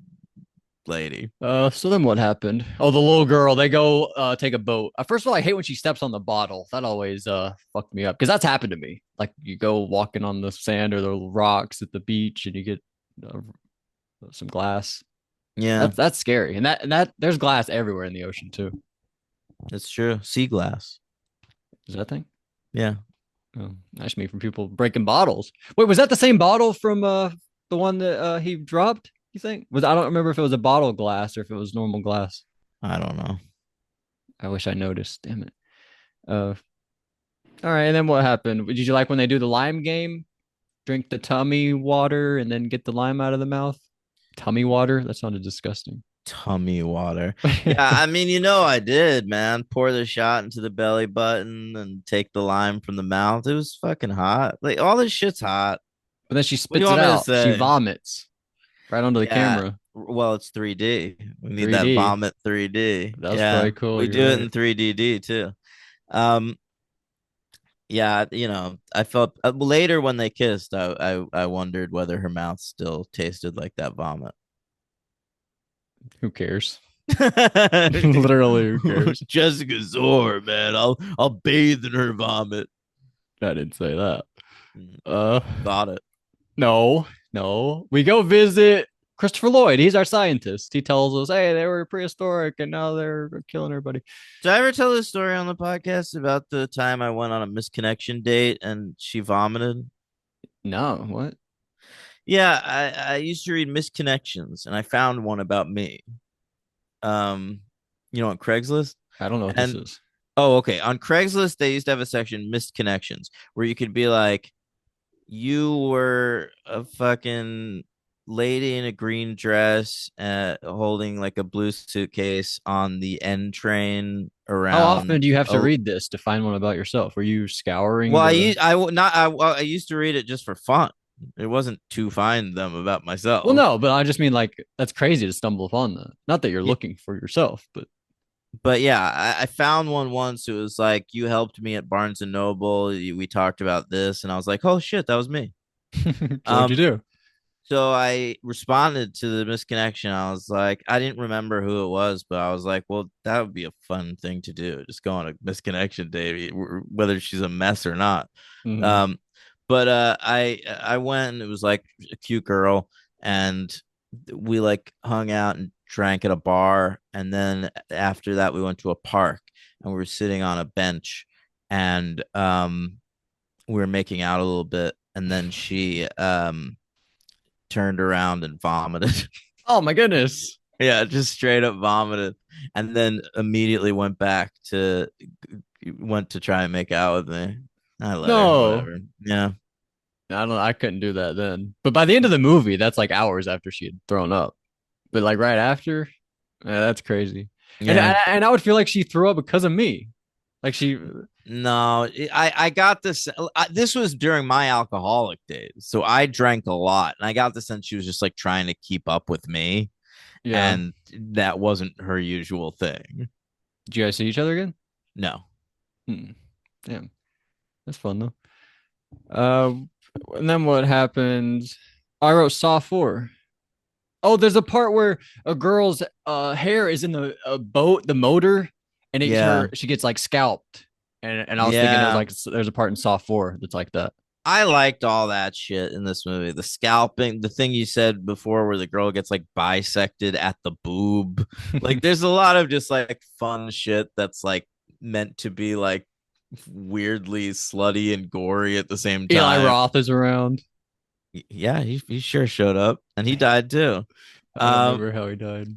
lady.
So then what happened? Oh, the little girl, they go take a boat. First of all, I hate when she steps on the bottle. That always fucked me up because that's happened to me. Like you go walking on the sand or the rocks at the beach and you get uh, some glass.
Yeah,
That's scary. And that there's glass everywhere in the ocean too.
it's true. Sea glass.
Is that a thing?
Yeah.
Oh, that's me from people breaking bottles. Wait, was that the same bottle from the one that he dropped? You think? I don't remember if it was a bottle glass or if it was normal glass.
I don't know.
I wish I noticed. Damn it. Uh all right, and then what happened? Did you like when they do the lime game? Drink the tummy water and then get the lime out of the mouth? Tummy water? That sounded disgusting.
Tummy water. Yeah, I mean, I did, man. Pour the shot into the belly button and take the lime from the mouth. It was fucking hot. Like all this shit's hot.
But then she
What do you
spits it
want me to
out. She
say?
vomits right onto the
Yeah.
camera.
Well, it's 3D. We need that
3D.
vomit 3D.
That was
Yeah.
probably cool.
We
You're
do it
right.
in 3DD too. Um, yeah, I felt later when they kissed, I wondered whether her mouth still tasted like that vomit.
Who cares? Literally, who cares?
Jessica Zor, man. I'll bathe in her vomit.
I didn't say that.
Mm,
Uh,
thought it.
no, no. We go visit Christopher Lloyd. He's our scientist. He tells us, hey, they were prehistoric and now they're killing everybody.
Did I ever tell this story on the podcast about the time I went on a misconnection date and she vomited?
No, what?
Yeah, I used to read misconnections and I found one about me. Um, on Craigslist.
I don't know what this
And
is.
oh, okay. On Craigslist, they used to have a section missed connections where you could be like, you were a fucking lady in a green dress holding like a blue suitcase on the N train
How often
around.
do you have to
Oh,
read this to find one about yourself? Were you scouring
well,
the?
I used to read it just for fun. It wasn't to find them about
Well,
myself.
no, but I just mean like that's crazy to stumble upon that. Not that you're
Yeah,
looking for yourself, but
but yeah, I found one once. It was like you helped me at Barnes and Noble. We talked about this, and I was like, "Oh shit, that was me."
so what'd you
Um,
do?
so I responded to the misconnection. I was like, I didn't remember who it was, but I was like, well, that would be a fun thing to do. Just go on a misconnection date, whether she's a mess or not.
Mm-hmm.
Um, but I went and it was like a cute girl, and we like hung out and drank at a bar, and then after that we went to a park and we were sitting on a bench, and we were making out a little bit, and then she turned around and vomited.
Oh my goodness.
Yeah, just straight up vomited, and then immediately went to try and make out with me. I let her,
No.
whatever. Yeah,
I couldn't do that then. But by the end of the movie, that's like hours after she had thrown up. But like right after, that's crazy. And
yeah.
and I would feel like she threw up because of me. Like she
No, I got this. This was during my alcoholic days, so I drank a lot, and I got the sense she was just like trying to keep up with me,
yeah.
and that wasn't her usual thing.
Did you guys see each other again?
No.
Hmm. Damn. That's fun though. Uh and then what happens? I wrote Saw 4. Oh, there's a part where a girl's hair is in the boat, the motor, and
Yeah.
she gets like scalped. And I was thinking it was
Yeah.
like there's a part in Saw 4 that's like that.
I liked all that shit in this movie. The scalping, the thing you said before where the girl gets like bisected at the boob. Like there's a lot of just like fun shit that's like meant to be like weirdly slutty and gory at the same
Eli
time.
Roth is around.
Yeah, he sure showed up, and he died too.
I don't
Um,
remember how he died.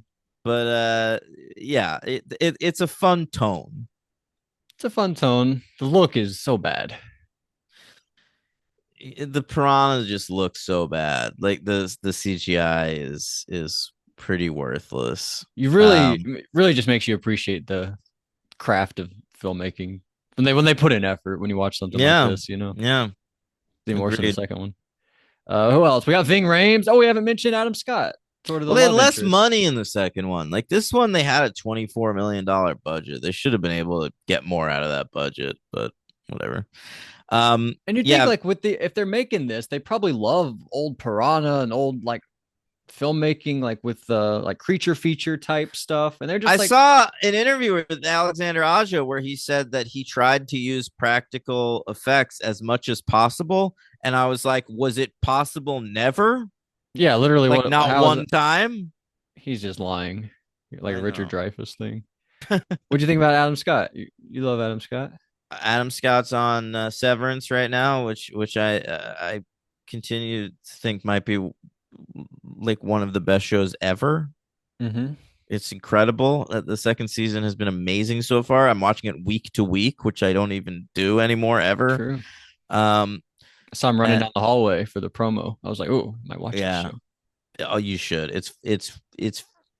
but yeah, it's a fun tone.
It's a fun tone. The look is so bad.
The piranha just looks so bad. Like the CGI is pretty worthless.
You really,
Um,
really just makes you appreciate the craft of filmmaking when they put in effort. When you watch something like
yeah,
this,
yeah,
even worse than the
agreed.
second one. Who else? We got Ving Rhames. Oh, we haven't mentioned Adam Scott, sort of
Well,
the
they had
love
less
interest.
money in the second one. Like this one, they had a $24 million budget. They should have been able to get more out of that budget, but whatever.
And you'd think
Yeah,
like with the if they're making this, they probably love old Piranha and old like filmmaking, like with like creature feature type stuff, and they're
I
just like,
saw an interview with Alexander Aja where he said that he tried to use practical effects as much as possible. And I was like, was it possible never?
yeah, literally,
Like,
what?
not
How is
one
it?
time?
He's just lying, like a
I
Richard
know.
Dreyfuss thing. What do you think about Adam Scott? You love Adam Scott?
Adam Scott's on Severance right now, which I continue to think might be like one of the best shows ever.
Mm-hmm.
It's incredible. The second season has been amazing so far. I'm watching it week to week, which I don't even do anymore ever.
True.
Um,
I saw him running
and
down the hallway for the promo. I was like, oh, I might watch this
yeah,
show.
oh, you should. It's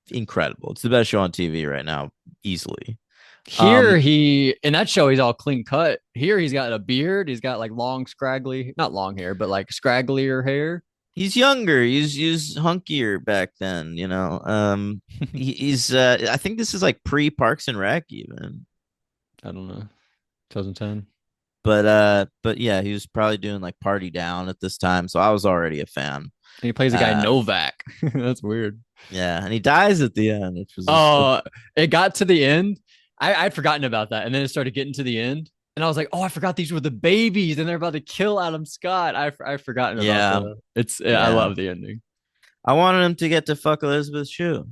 incredible. It's the best show on TV right now, easily.
Here
Um,
he in that show he's all clean cut. Here he's got a beard. He's got like long, scraggly, not long hair, but like scragglier hair.
he's younger. He's hunkier back then. He's. I think this is like pre Parks and Rec even.
I don't know. 2010.
But yeah, he was probably doing like Party Down at this time, so I was already a fan.
And he plays a guy
Uh,
Novak. That's weird.
yeah, and he dies at the end, which was
Oh, it got to the end. I'd forgotten about that, and then it started getting to the end, and I was like, "Oh, I forgot these were the babies, and they're about to kill Adam Scott." I've forgotten about
yeah,
the. It's I
yeah.
love the ending.
I wanted him to get to fuck Elizabeth Shue.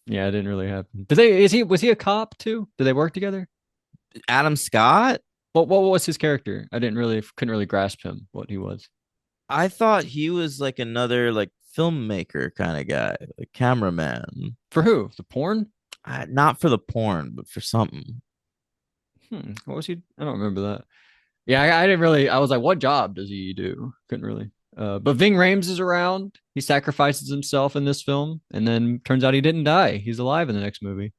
Yeah, it didn't really happen. Did they? Is he? Was he a cop too? Did they work together?
Adam Scott?
What was his character? I didn't really couldn't really grasp him what he was.
I thought he was like another like filmmaker kind of guy, like cameraman.
For who? The porn?
Not for the porn, but for something.
What was he? I don't remember that. Yeah, I didn't really. I was like, what job does he do? Couldn't really. But Ving Rhames is around. He sacrifices himself in this film, and then turns out he didn't die. He's alive in the next movie.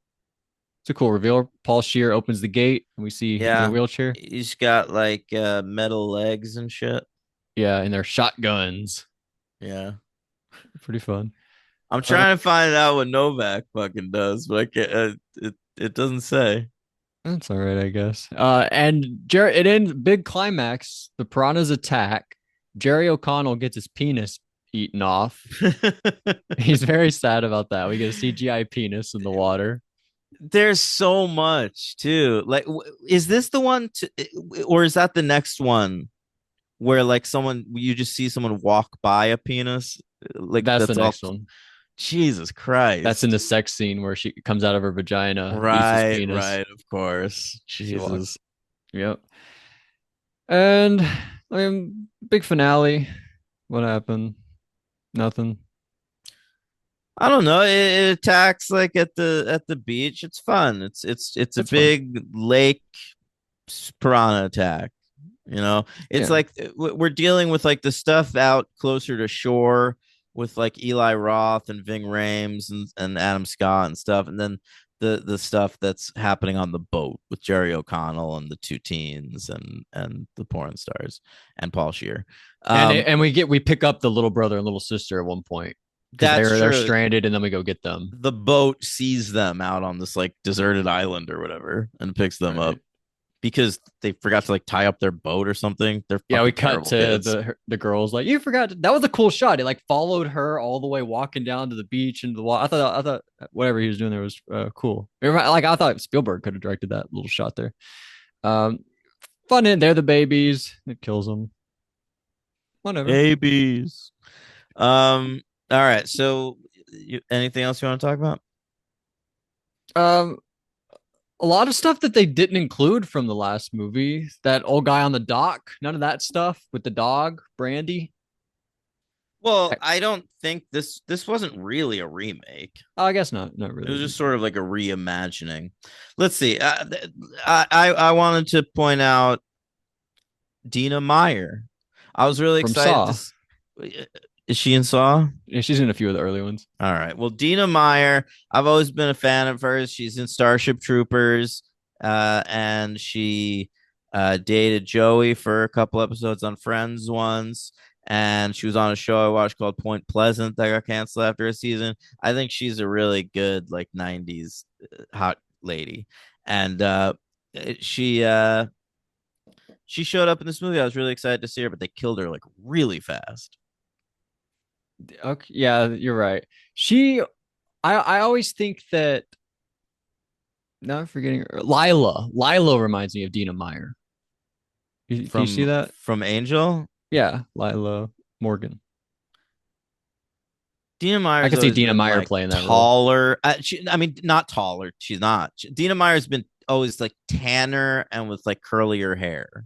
It's a cool reveal. Paul Shear opens the gate, and we see him in a
Yeah,
wheelchair.
he's got like metal legs and shit.
Yeah, and they're shotguns.
Yeah.
Pretty fun.
I'm
Uh,
trying to find out what Novak fucking does, but I can't. It doesn't say.
that's all right, I guess. And Jerry, it ends big climax. The piranhas attack. Jerry O'Connell gets his penis eaten off. He's very sad about that. We get a CGI penis in the water.
There's so much too. Like, is this the one or is that the next one where like someone you just see someone walk by a penis? Like
That's the
that's all.
next one.
Jesus
That's in the
Christ.
sex scene where she comes out of her vagina, eats his
Right,
penis.
right, of course.
She walks.
Jesus.
Yep. And I mean, big finale. What happened? Nothing.
I don't know. It attacks like at the beach. It's fun. It's a
That's fun.
big lake piranha attack. It's
Yeah.
like we're dealing with like the stuff out closer to shore with like Eli Roth and Ving Rhames and Adam Scott and stuff, and then the stuff that's happening on the boat with Jerry O'Connell and the two teens and the porn stars and Paul Shear. Um,
And we pick up the little brother and little sister at one point because
that's
they're
true.
stranded and then we go get them.
The boat sees them out on this like deserted island or whatever and picks them up
Right.
because they forgot to like tie up their boat or something. They're
Yeah, we
fucking
cut
terrible
to
kids.
the girls like you forgot that was a cool shot. It like followed her all the way walking down to the beach into the water. I thought whatever he was doing there was cool. Like I thought Spielberg could have directed that little shot there. Um, fun in there the babies. It kills them. Whatever.
Babies. All right. So, anything else you want to talk about?
Um, A lot of stuff that they didn't include from the last movie. That old guy on the dock, none of that stuff with the dog, Brandy.
Well, I don't think this wasn't really a remake.
Oh, I guess not. Not
It
really.
was just sort of like a reimagining. Let's see. I wanted to point out Dina Meyer. I was really
From
excited
Saw.
to. Is she in Saw?
Yeah, she's in a few of the early ones.
All right. Well, Dina Meyer, I've always been a fan of hers. She's in Starship Troopers, and she dated Joey for a couple episodes on Friends once. And she was on a show I watched called Point Pleasant that got canceled after a season. I think she's a really good like '90s hot lady, and she uh, she showed up in this movie. I was really excited to see her, but they killed her like really fast.
Okay, yeah, you're right. She, I always think that. No, I'm forgetting her. Lila. Lila reminds me of Dina Meyer. Can you see
from
that?
from Angel.
Yeah, Lila Morgan.
Dina
I
Meyer's
could see
always
Dina
been
Meyer
like
playing that role.
taller. I mean, not taller. She's not. Dina Meyer's been always like tanner and with like curlier hair.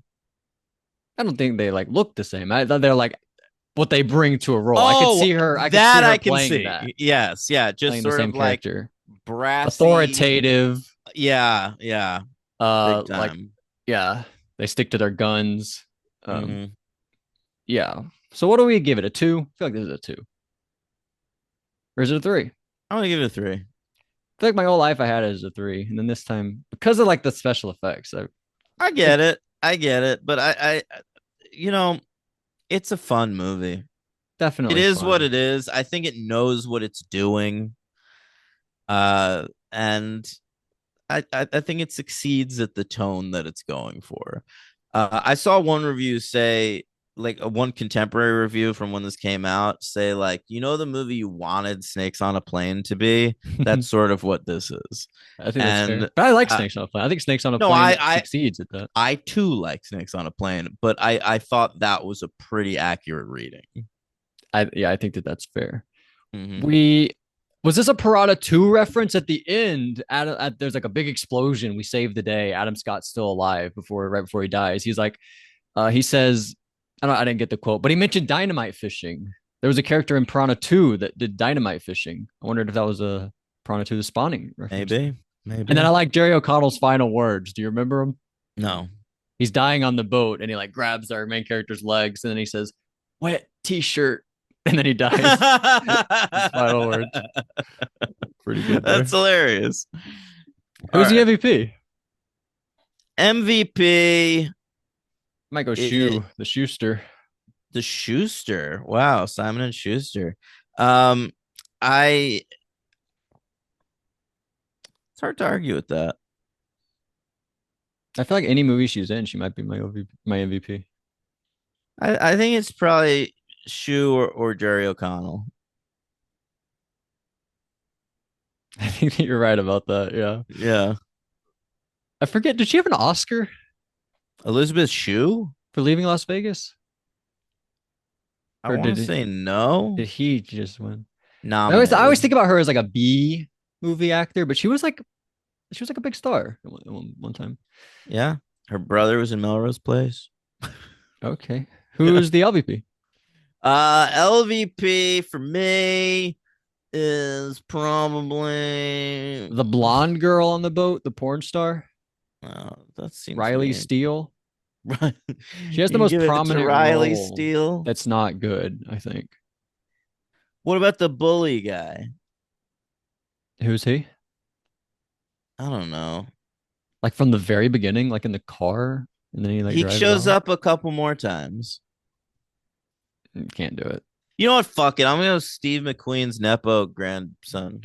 I don't think they like look the same. I thought they're like what they bring to a role. I could
Oh,
see her. I could see
that
her
I can
playing that,
see. Yes, yeah, just
playing the
sort
same
of like
character.
brassy.
Authoritative.
Yeah, yeah, big
Like
time.
yeah, they stick to their guns. Um,
Hmm.
yeah. So what do we give it? A two? I feel like this is a two, or is it a three?
I'm gonna give it a three.
I feel like my whole life I had it as a three, and then this time because of like the special effects, I
I
think
get it. I get it, but you know, it's a fun movie. It
definitely
is what
fun.
it is. I think it knows what it's doing. And I think it succeeds at the tone that it's going for. I saw one review say, like a one contemporary review from when this came out, say like, the movie you wanted Snakes on a Plane to be. That's sort of what this is.
I think that's fair.
And
But I like
uh,
Snakes on a Plane. I think Snakes on a
no,
Plane succeeds at that.
I too like Snakes on a Plane, but I thought that was a pretty accurate reading.
I think that that's fair.
Mm-hmm.
We was this a Piranha 2 reference at the end? There's like a big explosion. We save the day. Adam Scott's still alive right before he dies. He's like, he says, I didn't get the quote, but he mentioned dynamite fishing. There was a character in Piranha 2 that did dynamite fishing. I wondered if that was a Piranha 2 the spawning reference.
Maybe,
And then I
maybe.
like Jerry O'Connell's final words. Do you remember him?
No.
He's dying on the boat and he like grabs our main character's legs and then he says, "Wet t-shirt," and then he dies. His final words. Pretty good
That's
there.
hilarious. All
Who's the
right.
MVP?
MVP.
Might go
It,
Shoe, the Schuster.
the Schuster. Wow, Simon and Schuster. Um, I it's hard to argue with that.
I feel like any movie she's in, she might be my MVP.
I think it's probably Shu or Jerry O'Connell.
I think that you're right about that. Yeah.
Yeah.
I forget. Did she have an Oscar
Elizabeth Shue?
for leaving Las Vegas?
I
Or
want
did
to
it,
say no.
did he just win? I always
Nominated.
think about her as like a B movie actor, but she was like a big star at one time.
Yeah. Her brother was in Melrose Place.
Okay. Who's the LVP?
LVP for me is probably
The blonde girl on the boat, the porn star,
that seems
Riley
mean.
Steele.
Right.
She has the
You
most
give it to
prominent
Riley
role
Steele.
that's not good, I think.
What about the bully guy?
Who's he?
I don't know.
Like from the very beginning, like in the car, and then he like
He
drives
shows
off.
up a couple more times.
Can't do it.
You know what? Fuck it. I'm gonna go Steve McQueen's Nepo grandson.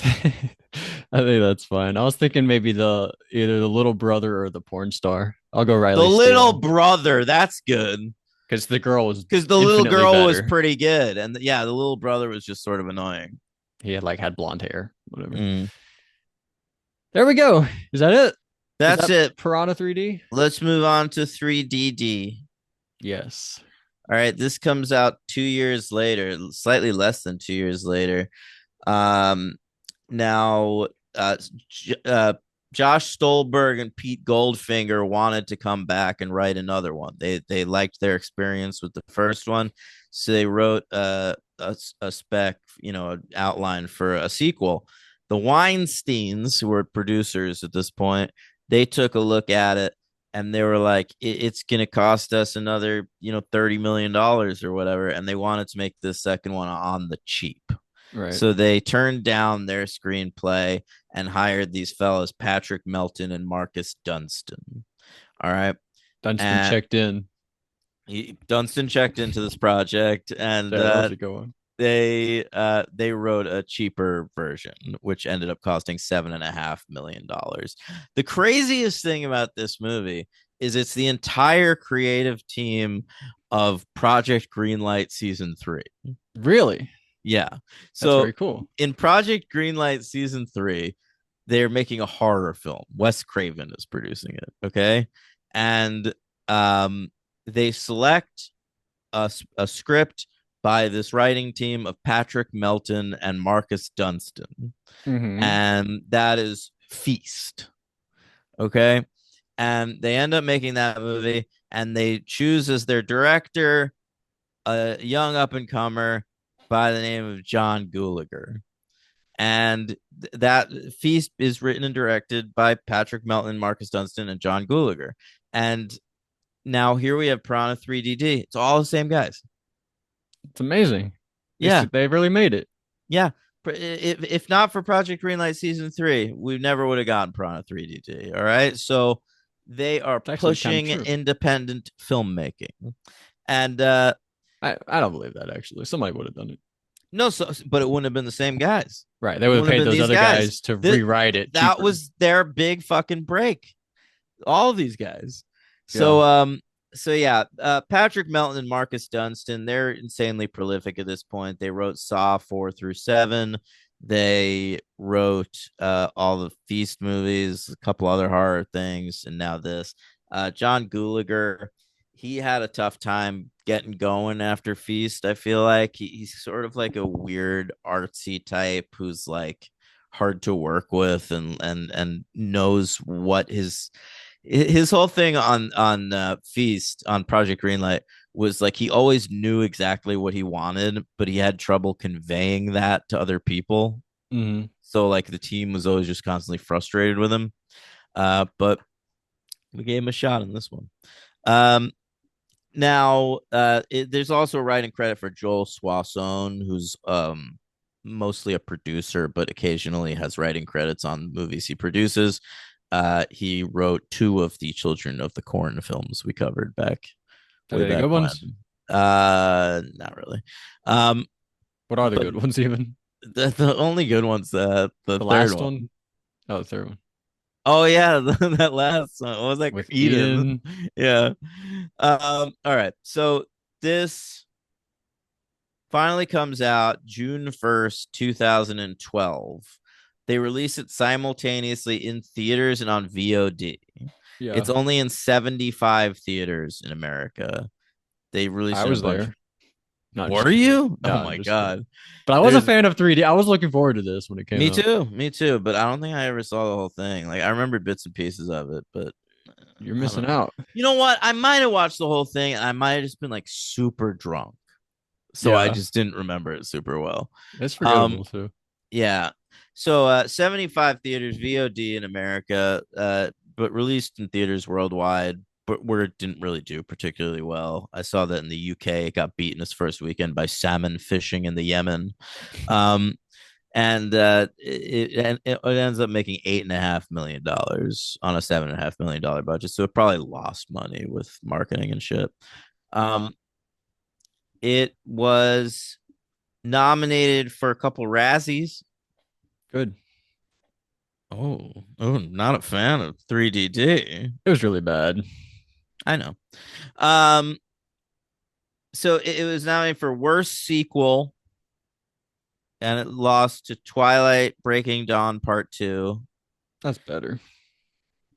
I think that's fine. I was thinking maybe the either the little brother or the porn star. I'll go
The
Riley
little
Steele
brother. That's good.
because the girl was
Because the little
infinitely
girl was
better.
pretty good, and yeah, the little brother was just sort of annoying.
He had blonde hair, whatever.
Mm.
There we go. Is that it? Is
That's
that
it.
Piranha 3D?
Let's move on to 3DD.
Yes.
All right, this comes out 2 years later, slightly less than 2 years later. Um, now, uh, Josh Stolberg and Pete Goldfinger wanted to come back and write another one. They liked their experience with the first one, so they wrote a spec, an outline for a sequel. The Weinsteins, who were producers at this point, they took a look at it and they were like, it's going to cost us another, $30 million or whatever, and they wanted to make this second one on the cheap.
Right.
So they turned down their screenplay and hired these fellows, Patrick Melton and Marcus Dunstan. All right.
Dunstan
And
checked in.
Dunstan checked into this project, and
There, that was a good one.
they wrote a cheaper version, which ended up costing $7.5 million. The craziest thing about this movie is it's the entire creative team of Project Greenlight season 3.
Really?
Yeah.
That's
So
very cool.
in Project Greenlight season 3, they're making a horror film. Wes Craven is producing it. Okay. And um, they select a script by this writing team of Patrick Melton and Marcus Dunstan.
Mm-hmm.
And that is Feast. Okay. And they end up making that movie and they choose as their director a young up and comer by the name of John Gulager. And that Feast is written and directed by Patrick Melton, Marcus Dunstan, and John Gulager. And now here we have Piranha 3DD. It's all the same guys.
It's amazing.
Yeah,
They really made it.
yeah. If not for Project Greenlight season 3, we never would have gotten Piranha 3DD. All right, so they are
It's actually kind of
pushing
true.
independent filmmaking, and
I don't believe that actually. Somebody would have done it.
no, but it wouldn't have been the same guys.
Right. They
It
would have
wouldn't have
paid
been
those
these
other
guys.
guys to
Th-
rewrite it
that
cheaper.
was their big fucking break. All of these guys.
Yeah.
So yeah, Patrick Melton and Marcus Dunstan, they're insanely prolific at this point. They wrote Saw 4 through 7. They wrote all the Feast movies, a couple other horror things, and now this. John Gulager, he had a tough time getting going after Feast. I feel like he's sort of like a weird artsy type who's like hard to work with and knows what his whole thing on Feast on Project Greenlight was like he always knew exactly what he wanted, but he had trouble conveying that to other people.
Mm-hmm.
So like the team was always just constantly frustrated with him. But we gave him a shot in this one. Um, Now, there's also writing credit for Joel Soisson, who's mostly a producer, but occasionally has writing credits on movies he produces. He wrote 2 of the Children of the Corn films we covered
Are
way
they
back
good ones?
when. Not really. Um,
What are the
but
good ones even?
the only good one's the
The
third
last
one.
one? Oh, the third one.
Oh yeah, that last one. What was that?
With
Eden.
Eden.
Yeah. All right. So this finally comes out June 1st, 2012. They release it simultaneously in theaters and on VOD.
Yeah.
It's only in 75 theaters in America. They released
I
it in a
was
bunch.
there. No, I'm
Were
just kidding.
you?
No,
Oh
I'm
my
just kidding.
god.
But I was a
There's
fan of 3D. I was looking forward to this when it came
me
out.
too. Me too, but I don't think I ever saw the whole thing. Like I remember bits and pieces of it, but
You're
I
missing
don't know.
out.
You know what? I might have watched the whole thing and I might have just been like super drunk. So I
Yeah.
just didn't remember it super well.
It's
Um,
forgettable too.
yeah. So 75 theaters VOD in America, but released in theaters worldwide, but where it didn't really do particularly well. I saw that in the UK, it got beaten its first weekend by salmon fishing in the Yemen. Um, and it ends up making $8.5 million on a $7.5 million budget. So it probably lost money with marketing and shit. Um, it was nominated for a couple Razzies.
Good.
Oh, not a fan of 3DD.
It was really bad.
I know. Um, so it was nominated for worst sequel, and it lost to Twilight Breaking Dawn Part 2.
That's better.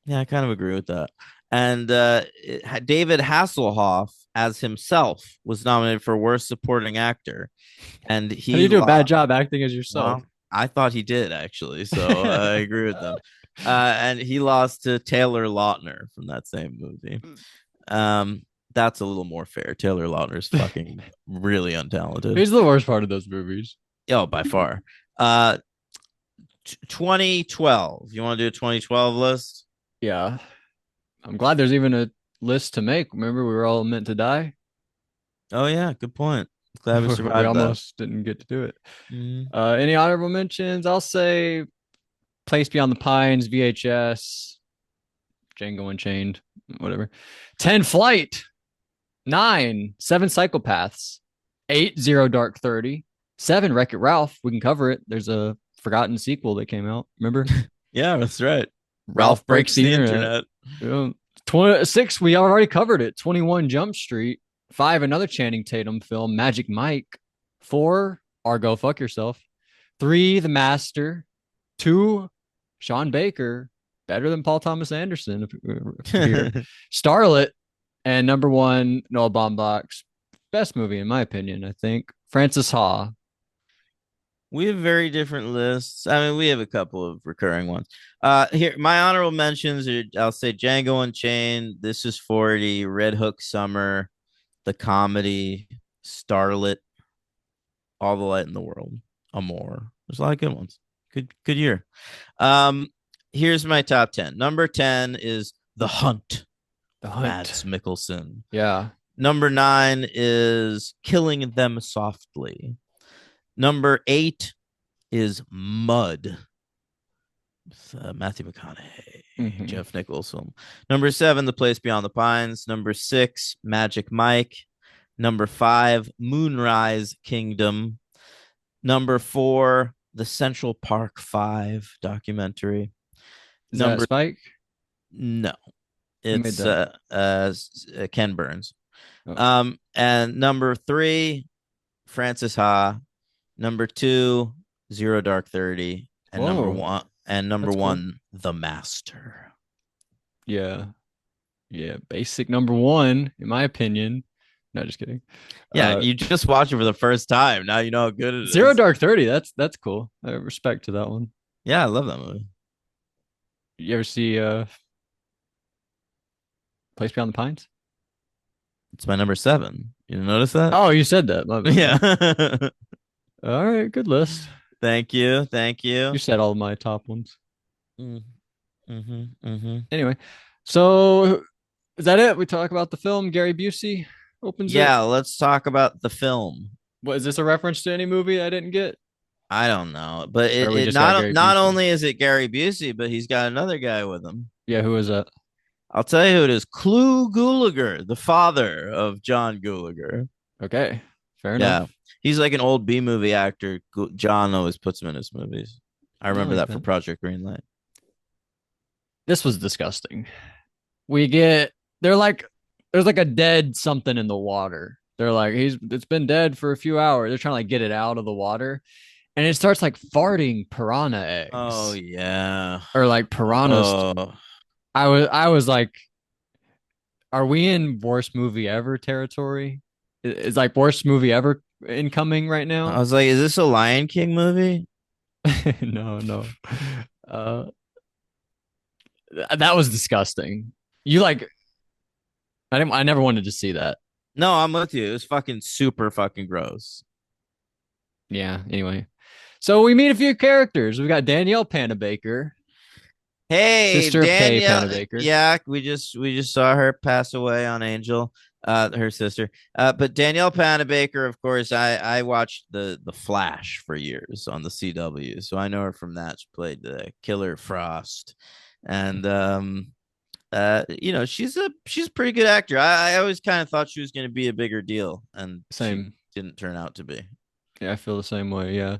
Yeah, I kind of agree with that. And David Hasselhoff as himself was nominated for worst supporting actor, and
How do
he
you do a bad
lost.
job acting as yourself?
Well, I thought he did actually, so I agree with them. And he lost to Taylor Lautner from that same movie. Um, that's a little more fair. Taylor Lautner's fucking really untalented.
He's the worst part of those movies.
Oh, by far. Uh, 2012. You want to do a 2012 list?
Yeah. I'm glad there's even a list to make. Remember, we were all meant to die.
Oh yeah, good point. Glad we
We
survived that.
almost didn't get to do it.
Mm.
Any honorable mentions? I'll say Place Beyond the Pines, VHS, Django Unchained, whatever. 10 Flight, 9, 7 Psychopaths, 8 Zero Dark 30, 7 Wreck It Ralph. We can cover it. There's a forgotten sequel that came out. Remember?
Yeah, that's right.
Ralph
Ralph
breaks
breaks
the
the
internet.
internet.
26, we already covered it. 21 Jump Street. 5, another Channing Tatum film, Magic Mike. 4, Argo, fuck yourself. 3, The Master. 2, Sean Baker, better than Paul Thomas Anderson, if you're here. Starlet, and number 1, Noah Baumbach's best movie, in my opinion, I think. Francis Ha.
We have very different lists. I mean, we have a couple of recurring ones. Here, my honorable mentions are I'll say Django Unchained, This Is 40, Red Hook Summer, The Comedy, Starlet, All the Light in the World, Amore. There's a lot of good ones. Good year. Um, Here's my top 10. Number 10 is The Hunt,
The
Mads
Hunt.
Mikkelsen.
Yeah.
Number 9 is Killing Them Softly. Number 8 is Mud. Matthew McConaughey,
Mm-hmm.
Jeff Nicholson. Number 7, The Place Beyond the Pines. Number 6, Magic Mike. Number 5, Moonrise Kingdom. Number 4, the Central Park 5 documentary.
Is that
Number
Spike?
No,
Who made
it's
that?
Ken Burns.
Oh.
And number 3, Francis Ha. Number 2, Zero Dark 30, and
Whoa.
number
That's cool.
1, The Master.
Yeah. Yeah. Basic number 1, in my opinion. No, just kidding.
Yeah,
Uh,
you just watch it for the first time. Now you know how good it
Zero
is.
Dark 30. That's cool. I have respect to that one.
Yeah, I love that movie.
You ever see Place Beyond the Pines?
It's my number 7. You notice that?
Oh, you said that. My bad.
Yeah.
All right, good list.
Thank you. Thank
You
you.
said all of my top ones.
Mm-hmm. Mm-hmm.
Anyway, so is that it? We talk about the film. Gary Busey opens it.
Yeah, let's talk about the film.
What is this a reference to any movie I didn't get?
I don't know, but
Or we
it
just got Gary
not
Busey?
only is it Gary Busey, but he's got another guy with him.
Yeah, who is that?
I'll tell you who it is. Clu Gulager, the father of John Gulager.
Okay, fair
Yeah,
enough.
he's like an old B movie actor. John always puts him in his movies. I
I
remember
like
that for
that.
Project Greenlight.
This was disgusting. We get they're like there's like a dead something in the water. They're like it's been dead for a few hours. They're trying to like get it out of the water, and it starts like farting piranha
Oh
eggs
yeah.
or like piranhas.
Oh,
I was like, are we in worst movie ever territory? Is like worst movie ever incoming right
I
now?
was like, is this a Lion King movie?
No, no. Uh, that was disgusting. You like I didn't. I never wanted to see that.
No, I'm with you. It was fucking super fucking gross.
Yeah. Anyway, so we meet a few characters. We got Danielle Panabaker,
Hey,
sister of Kay
Danielle.
Panabaker.
Yeah, we just saw her pass away on Angel, her sister. But Danielle Panabaker, of course, I watched the Flash for years on the CW, so I know her from that. She played the Killer Frost, and she's a pretty good actor. I always kind of thought she was going to be a bigger deal, and she
Same.
didn't turn out to be.
Yeah, I feel the same way. Yeah.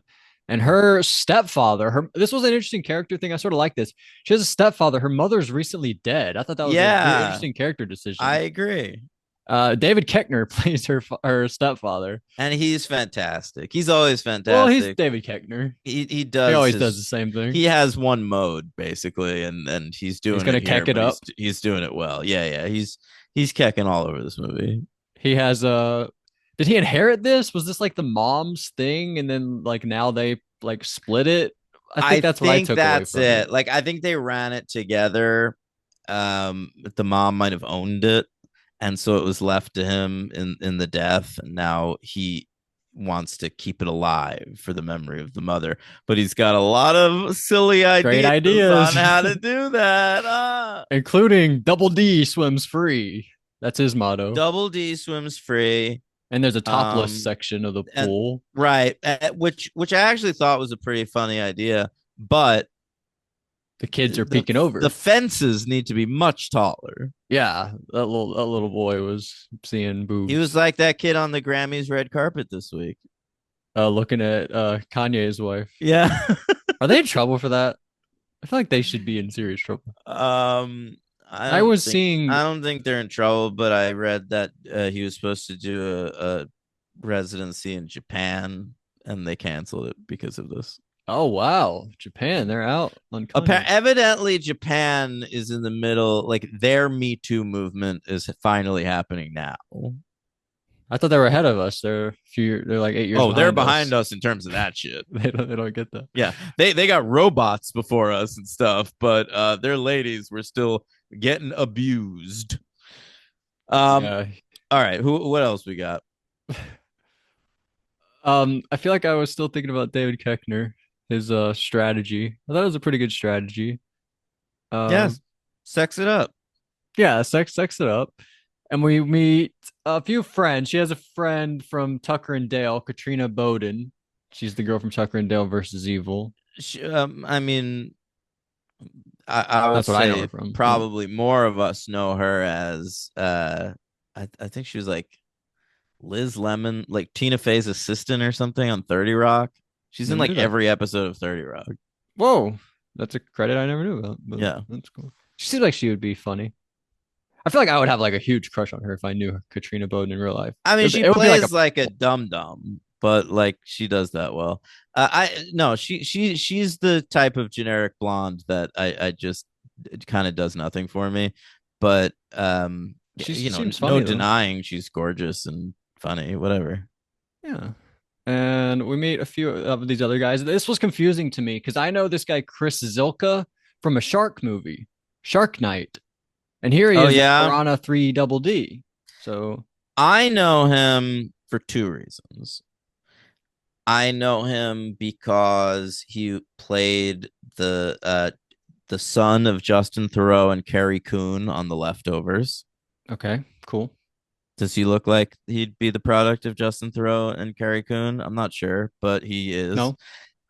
And her stepfather, this was an interesting character thing. I sort of like this. She has a stepfather. Her mother's recently dead. I thought that was a weird,
Yeah,
interesting character
I
decision.
agree.
David Koechner plays her stepfather.
And he's fantastic. He's always
Well, he's
fantastic.
David Koechner.
He
He
does
always does the
his
same thing.
he has one mode basically, and he's
He's
doing
gonna
it here,
keck it
but
up.
he's doing it well. Yeah, yeah. He's kecking all over this movie.
He has did he inherit this? Was this like the mom's thing, and then like now they like split it? I think
I
that's what I
think
took away
that's
from it.
it. Like I think they ran it together. The mom might have owned it, and so it was left to him in the death, and now he wants to keep it alive for the memory of the mother. But he's got a lot of silly
Great
ideas on
ideas,
how to do that.
including Double D swims free. That's his motto.
Double D swims free.
And there's a topless
Um,
section of the
and
pool.
right, which I actually thought was a pretty funny idea, but
The kids are
the
peeking
the
over.
fences need to be much taller.
Yeah, that little boy was seeing
He was
boobs.
like that kid on the Grammys red carpet this week.
Looking at Kanye's wife.
Yeah.
Are they in trouble for that? I feel like they should be in serious trouble.
um I
I
don't
was
think
seeing.
I don't think they're in trouble, but I read that he was supposed to do a residency in Japan and they canceled it because of this.
Oh wow, Japan, they're out on Kanye.
Evidently Japan is in the middle, like their Me Too movement is finally happening now.
I thought they were ahead of us. They're like 8 years
Oh, they're
behind
behind
us.
us in terms of that shit.
They don't get that.
Yeah, they got robots before us and stuff, but their ladies were still getting abused. Um,
Yeah.
all right, who? What else we got?
I feel like I was still thinking about David Koechner, his strategy. I thought it was a pretty good strategy. Um,
Yes, sex it up.
yeah, sex it up. And we meet a few friends. She has a friend from Tucker and Dale, Katrina Bowden. She's the girl from Tucker and Dale versus Evil.
I mean, I would
That's what I know her
say
from.
probably more of us know her as I think she was like Liz Lemon, like Tina Fey's assistant or something on 30 Rock. She's in
Never
like
knew that.
every episode of 30 Rock.
Whoa, that's a credit I never knew about, but
Yeah.
that's cool. She seems like she would be funny. I feel like I would have like a huge crush on her if I knew Katrina Bowden in real life.
I mean, she
It would be like a
plays like a dum dum, but like she does that well. I no, she's the type of generic blonde that I just it kind of does nothing for me. But
she seems
no
funny though.
denying she's gorgeous and funny, whatever.
Yeah. And we meet a few of these other guys. This was confusing to me because I know this guy Chris Zilka from a shark movie, Shark Night, and here he
Oh
is in
yeah,
Piranha 3DD. So
I know him for two reasons. I know him because he played the son of Justin Theroux and Carrie Coon on The Leftovers.
okay, cool.
Does he look like he'd be the product of Justin Theroux and Carrie Coon? I'm not sure, but he is.
No,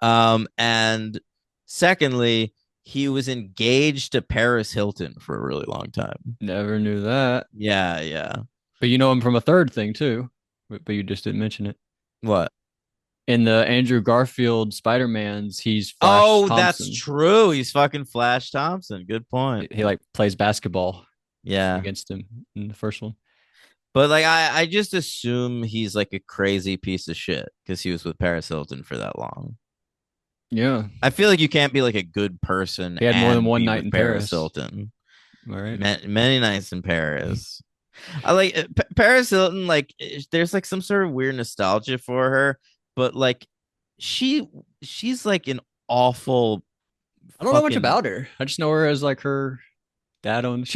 And secondly, he was engaged to Paris Hilton for a really long time.
never knew that.
Yeah, yeah.
But you know him from a third thing too. But you just didn't mention it.
What?
In the Andrew Garfield Spider-Man's, he's Flash
Oh, that's
Thompson.
true. He's fucking Flash Thompson. Good point.
He like plays basketball
Yeah.
against him in the first one.
But like I just assume he's like a crazy piece of shit because he was with Paris Hilton for that long.
Yeah,
I feel like you can't be like a good person
he had more than
and
one
be
night
with
in
Paris
Paris.
Hilton.
All right.
Many nights in Paris. I like Paris Hilton. Like, there's like some sort of weird nostalgia for her, but like, she's like an awful
I don't know much
fucking
about her. I just know her as like her dad owned.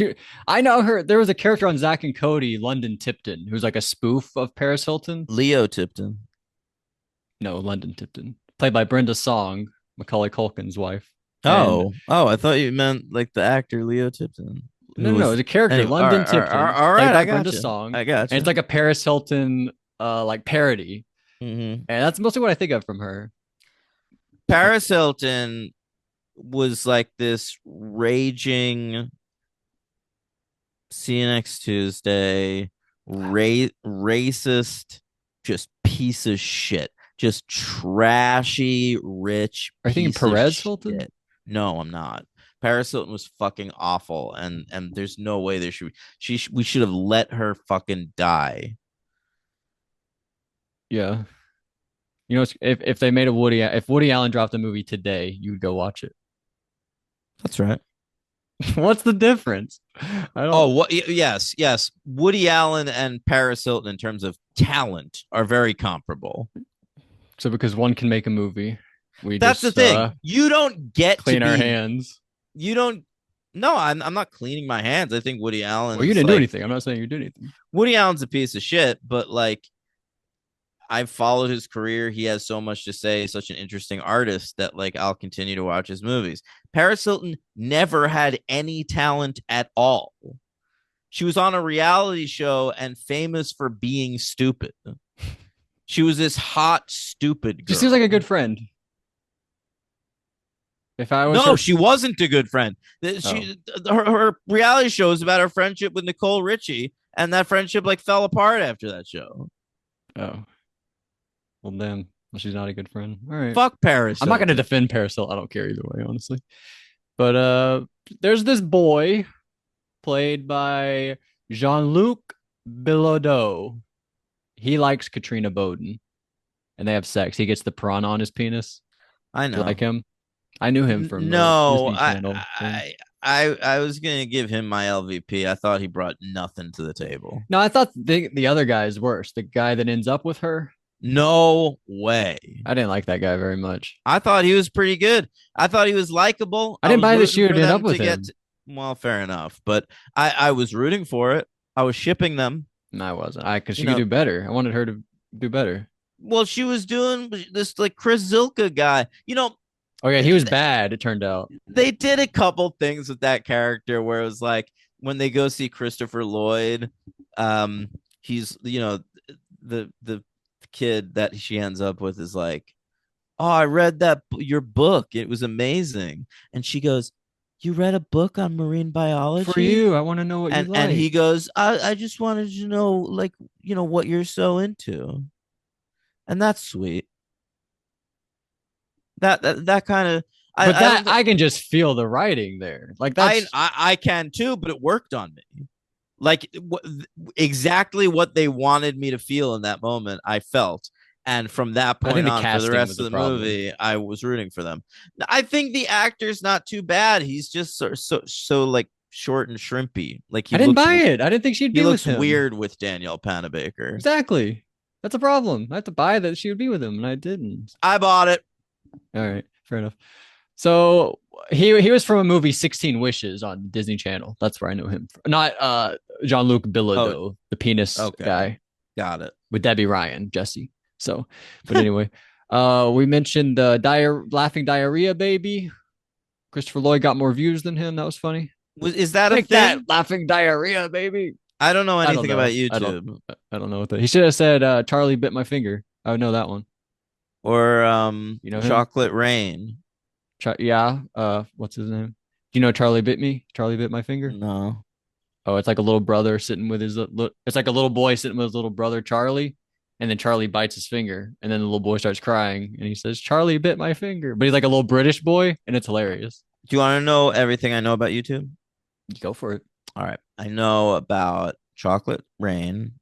I know her. There was a character on Zack and Cody, London Tipton, who's like a spoof of Paris Hilton.
Leo Tipton.
No, London Tipton, played by Brenda Song, Macaulay Culkin's wife. And
Oh, I thought you meant like the actor Leo Tipton,
no,
who
no, no,
was
it's a character,
anyway.
London Tipton,
All
played
right,
by
I
Brenda
got you.
Song,
I got
and it's
you.
like a Paris Hilton, like parody,
Mm-hmm.
and that's mostly what I think of from her.
Paris Hilton was like this raging see you next Tuesday, racist, just piece of shit, just trashy, rich
Are you thinking
piece of
Perez Hilton?
shit. No, I'm not. Paris Hilton was fucking awful, and there's no way there should we should have let her fucking die.
Yeah, you know, if they made a if Woody Allen dropped a movie today, you would go watch it.
That's right.
What's the difference? I
Oh,
don't.
what? Yes, yes. Woody Allen and Paris Hilton, in terms of talent, are very comparable.
So because one can make a movie. We
That's the
just
thing. You don't get to
clean our
be.
hands.
You don't. No, I'm not cleaning my hands. I think Woody Allen
Well, you
is
didn't do
like
anything. I'm not saying you did anything.
Woody Allen's a piece of shit, but like I've followed his career. He has so much to say. He's such an interesting artist that like I'll continue to watch his movies. Paris Hilton never had any talent at all. She was on a reality show and famous for being stupid. She was this hot, stupid
She seems like a
girl.
good friend. If I was
No,
her,
she wasn't a good friend.
oh,
Her reality show is about her friendship with Nicole Richie, and that friendship like fell apart after that show.
oh, well, damn. Well, she's not a good friend. All right.
Fuck Paris
I'm not gonna
Hilton.
defend Parasil. I don't care either way, honestly. But there's this boy played by Jean-Luc Bilodeau. He likes Katrina Bowden, and they have sex. He gets the piranha on his penis.
I
Do you
know.
like him? I knew him from a
No,
Disney Channel thing.
I was gonna give him my LVP. I thought he brought nothing to the table.
No, I thought the other guy is worse. The guy that ends up with her.
No way.
I didn't like that guy very much.
I thought he was pretty good. I thought he was likable.
I
I
didn't
was
buy that
rooting
she would
for
end up
them to
with
get
him.
well, fair enough. But I was rooting for it. I was shipping them.
No, I wasn't. I because
You
she could
know,
do better. I wanted her to do better.
well, she was doing this like Chris Zilka guy.
Oh yeah, he was bad. It turned out.
They did a couple things with that character where it was like when they go see Christopher Lloyd, he's the kid that she ends up with is like, oh, I read that your book, it was amazing, and she goes, you read a book on marine
For
biology,
you, I want to know what you
and he
like.
goes, I just wanted to know like what you're so into, and that's sweet. That kind of
But
I
that
don't
I can just feel the writing there. Like that's
I can too, but it worked on me. Like exactly what they wanted me to feel in that moment, I felt. And from that
I think
point
the
on, for the
casting
rest
was
of
a
the
problem.
movie, I was rooting for them. I think the actor's not too bad. He's just so like short and shrimpy. Like
I didn't buy it. I didn't think she'd
he
be with
looks
him.
weird with Danielle Panabaker.
Exactly. That's a problem. I have to buy that she would be with him, and I didn't.
I bought it.
All right, fair enough. So he was from a movie 16 Wishes on Disney Channel. That's where I know him from. Not Jean-Luc
Oh,
Bilodeau, the penis
okay,
guy
got it.
with Debbie Ryan, Jesse. So, but anyway, we mentioned the laughing diarrhea baby. Christopher Lloyd got more views than him. That was funny.
Is that a
Take that
thing?
laughing diarrhea baby.
I don't know
I don't
anything about
know.
YouTube
I don't know what that. He should have said Charlie bit my finger. I would know that one.
or
You know him?
Chocolate Rain.
Yeah. What's his name? Do you know Charlie bit me? Charlie bit my finger.
No.
Oh, it's like a little brother sitting with his. It's like a little boy sitting with his little brother Charlie, and then Charlie bites his finger, and then the little boy starts crying, and he says, "Charlie bit my finger," but he's like a little British boy, and it's hilarious.
Do you want to know everything I know about YouTube?
Go for it.
All right. I know about Chocolate Rain.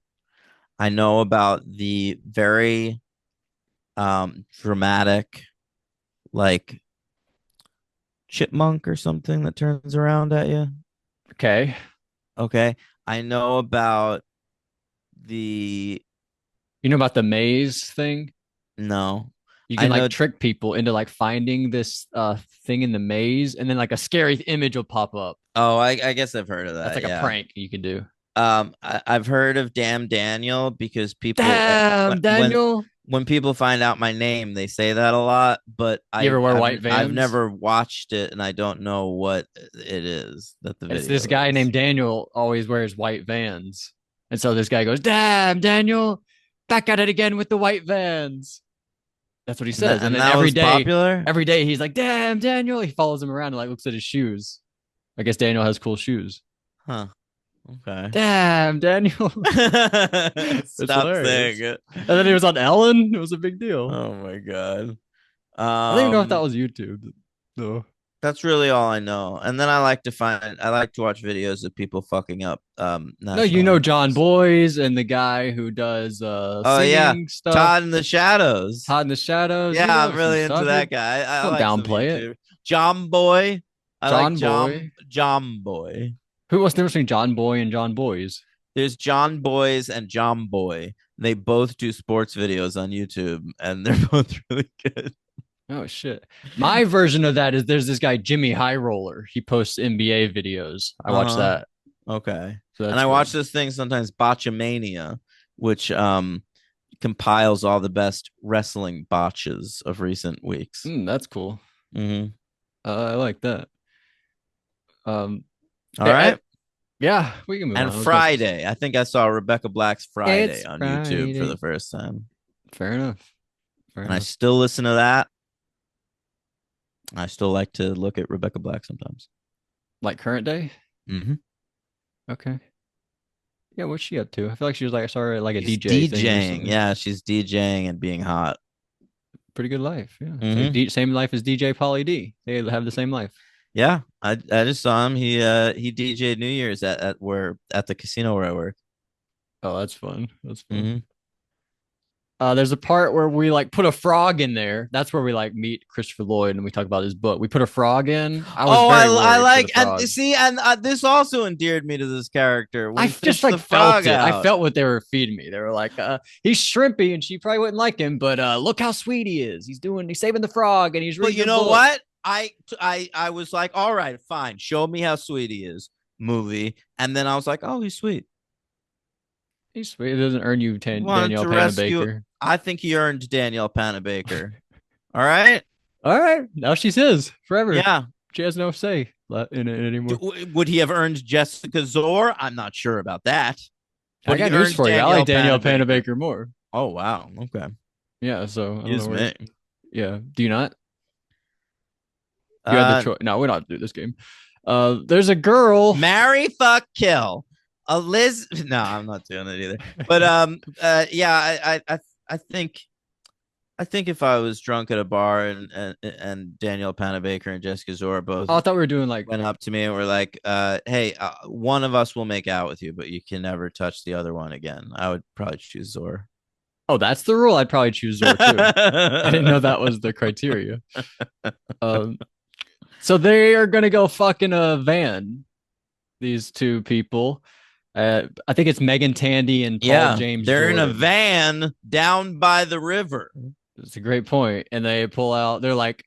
I know about the very dramatic like chipmunk or something that turns around at you.
Okay.
Okay. I know about the
You know about the maze thing?
no.
You
I
can like
know
trick people into like finding this thing in the maze, and then like a scary image will pop up.
I guess I've heard of
That's
that.
like a
Yeah.
prank you can do.
I've heard of Damn Daniel because people
Damn, Daniel.
when people find out my name, they say that a lot. But
You ever wear white
I've
vans?
never watched it, and I don't know what it is that the
It's
video
this guy
is.
named Daniel always wears white vans. And so this guy goes, Damn, Daniel, back at it again with the white vans. That's what he says. And then
that was popular.
every day he's like, Damn, Daniel. He follows him around and like looks at his shoes. I guess Daniel has cool shoes.
Huh. Okay.
Damn, Daniel. It's
Stop saying
hilarious.
it.
And then he was on Ellen. It was a big deal.
Oh my god.
I don't even know if that
Um,
was YouTube. No.
that's really all I know. And then I like to watch videos of people fucking up
No, you
national
know John
anthems.
Boys and the guy who does
Oh yeah,
singing stuff.
Todd in the Shadows.
Hot in the Shadows. You
Yeah,
know
I'm
some
really into
stuff.
that guy. I
Don't
like some
downplay it.
YouTube. John Boy. I like
John Boy.
John Boy.
What's the difference between John Boy and John Boys?
There's John Boys and John Boy. They both do sports videos on YouTube, and they're both really good.
Oh shit. My version of that is there's this guy Jimmy High Roller. He posts NBA videos. I watch
Uh-huh.
that.
Okay.
So
And
that's
I watch
good.
this thing sometimes, Botchamania, which compiles all the best wrestling botches of recent weeks.
That's cool.
Hmm.
I like that. Um,
All
I,
right.
yeah, we can move
And
on. I was about to say,
Friday, I think I saw Rebecca Black's Friday
it's
on YouTube for the
Friday.
first time.
Fair enough. Fair
And I
enough.
still listen to that. I still like to look at Rebecca Black sometimes.
Like current day.
Hmm.
Okay. Yeah, what's she up to? I feel like she was like I saw her at like a
She's
DJ thing
DJing.
recently.
Yeah, she's DJing and being hot.
Pretty good life. Yeah.
Hmm.
Same life as DJ Pauly D. They have the same life.
Yeah, I just saw him. He DJ'd New Year's at the casino where I work.
Oh, that's fun. That's fun.
Hmm.
There's a part where we like put a frog in there. That's where we like meet Christopher Lloyd and we talk about his book. We put a frog in. I was
Oh,
very
I
worried for the
like and
frog.
see and this also endeared me to this character when
I
he
just
fished
like
the
felt
frog
it. I
out.
felt what they were feeding me. They were like, he's shrimpy and she probably wouldn't like him, but look how sweet he is. He's saving the frog and he's
But
reading
you
her
know
book.
what? I was like, all right, fine, show me how sweet he is, movie, and then I was like, oh, he's sweet.
He's sweet. It doesn't earn you
He wanted
Danielle
to rescue.
Panabaker.
I think he earned Danielle Panabaker. All right,
All right. Now she's his forever.
yeah.
She has no say in it anymore.
Would he have earned Jessica Zor? I'm not sure about that.
I
But he
got news
earned
for you. I like
Danielle
Danielle
Panabaker.
Panabaker more.
Oh wow. Okay.
Yeah. So I don't know
Excuse
where.
me.
Yeah. Do you not? You had the
Uh,
choice. No, we don't have to do this game. There's a girl.
marry, fuck, kill. No, I'm not doing it either. But yeah, I think if I was drunk at a bar and Danielle Panabaker and Jessica Zora both
Oh, I thought we were doing like.
went up to me and were like, hey, one of us will make out with you, but you can never touch the other one again. I would probably choose Zora.
Oh, that's the rule. I'd probably choose Zor too. I didn't know that was the criteria. Um, so they are gonna go fuck in a van. These two people. I think it's Megan Tandy and Paul
Yeah,
James
they're in a
Jordan.
van down by the river.
It's a great point. And they pull out. They're like,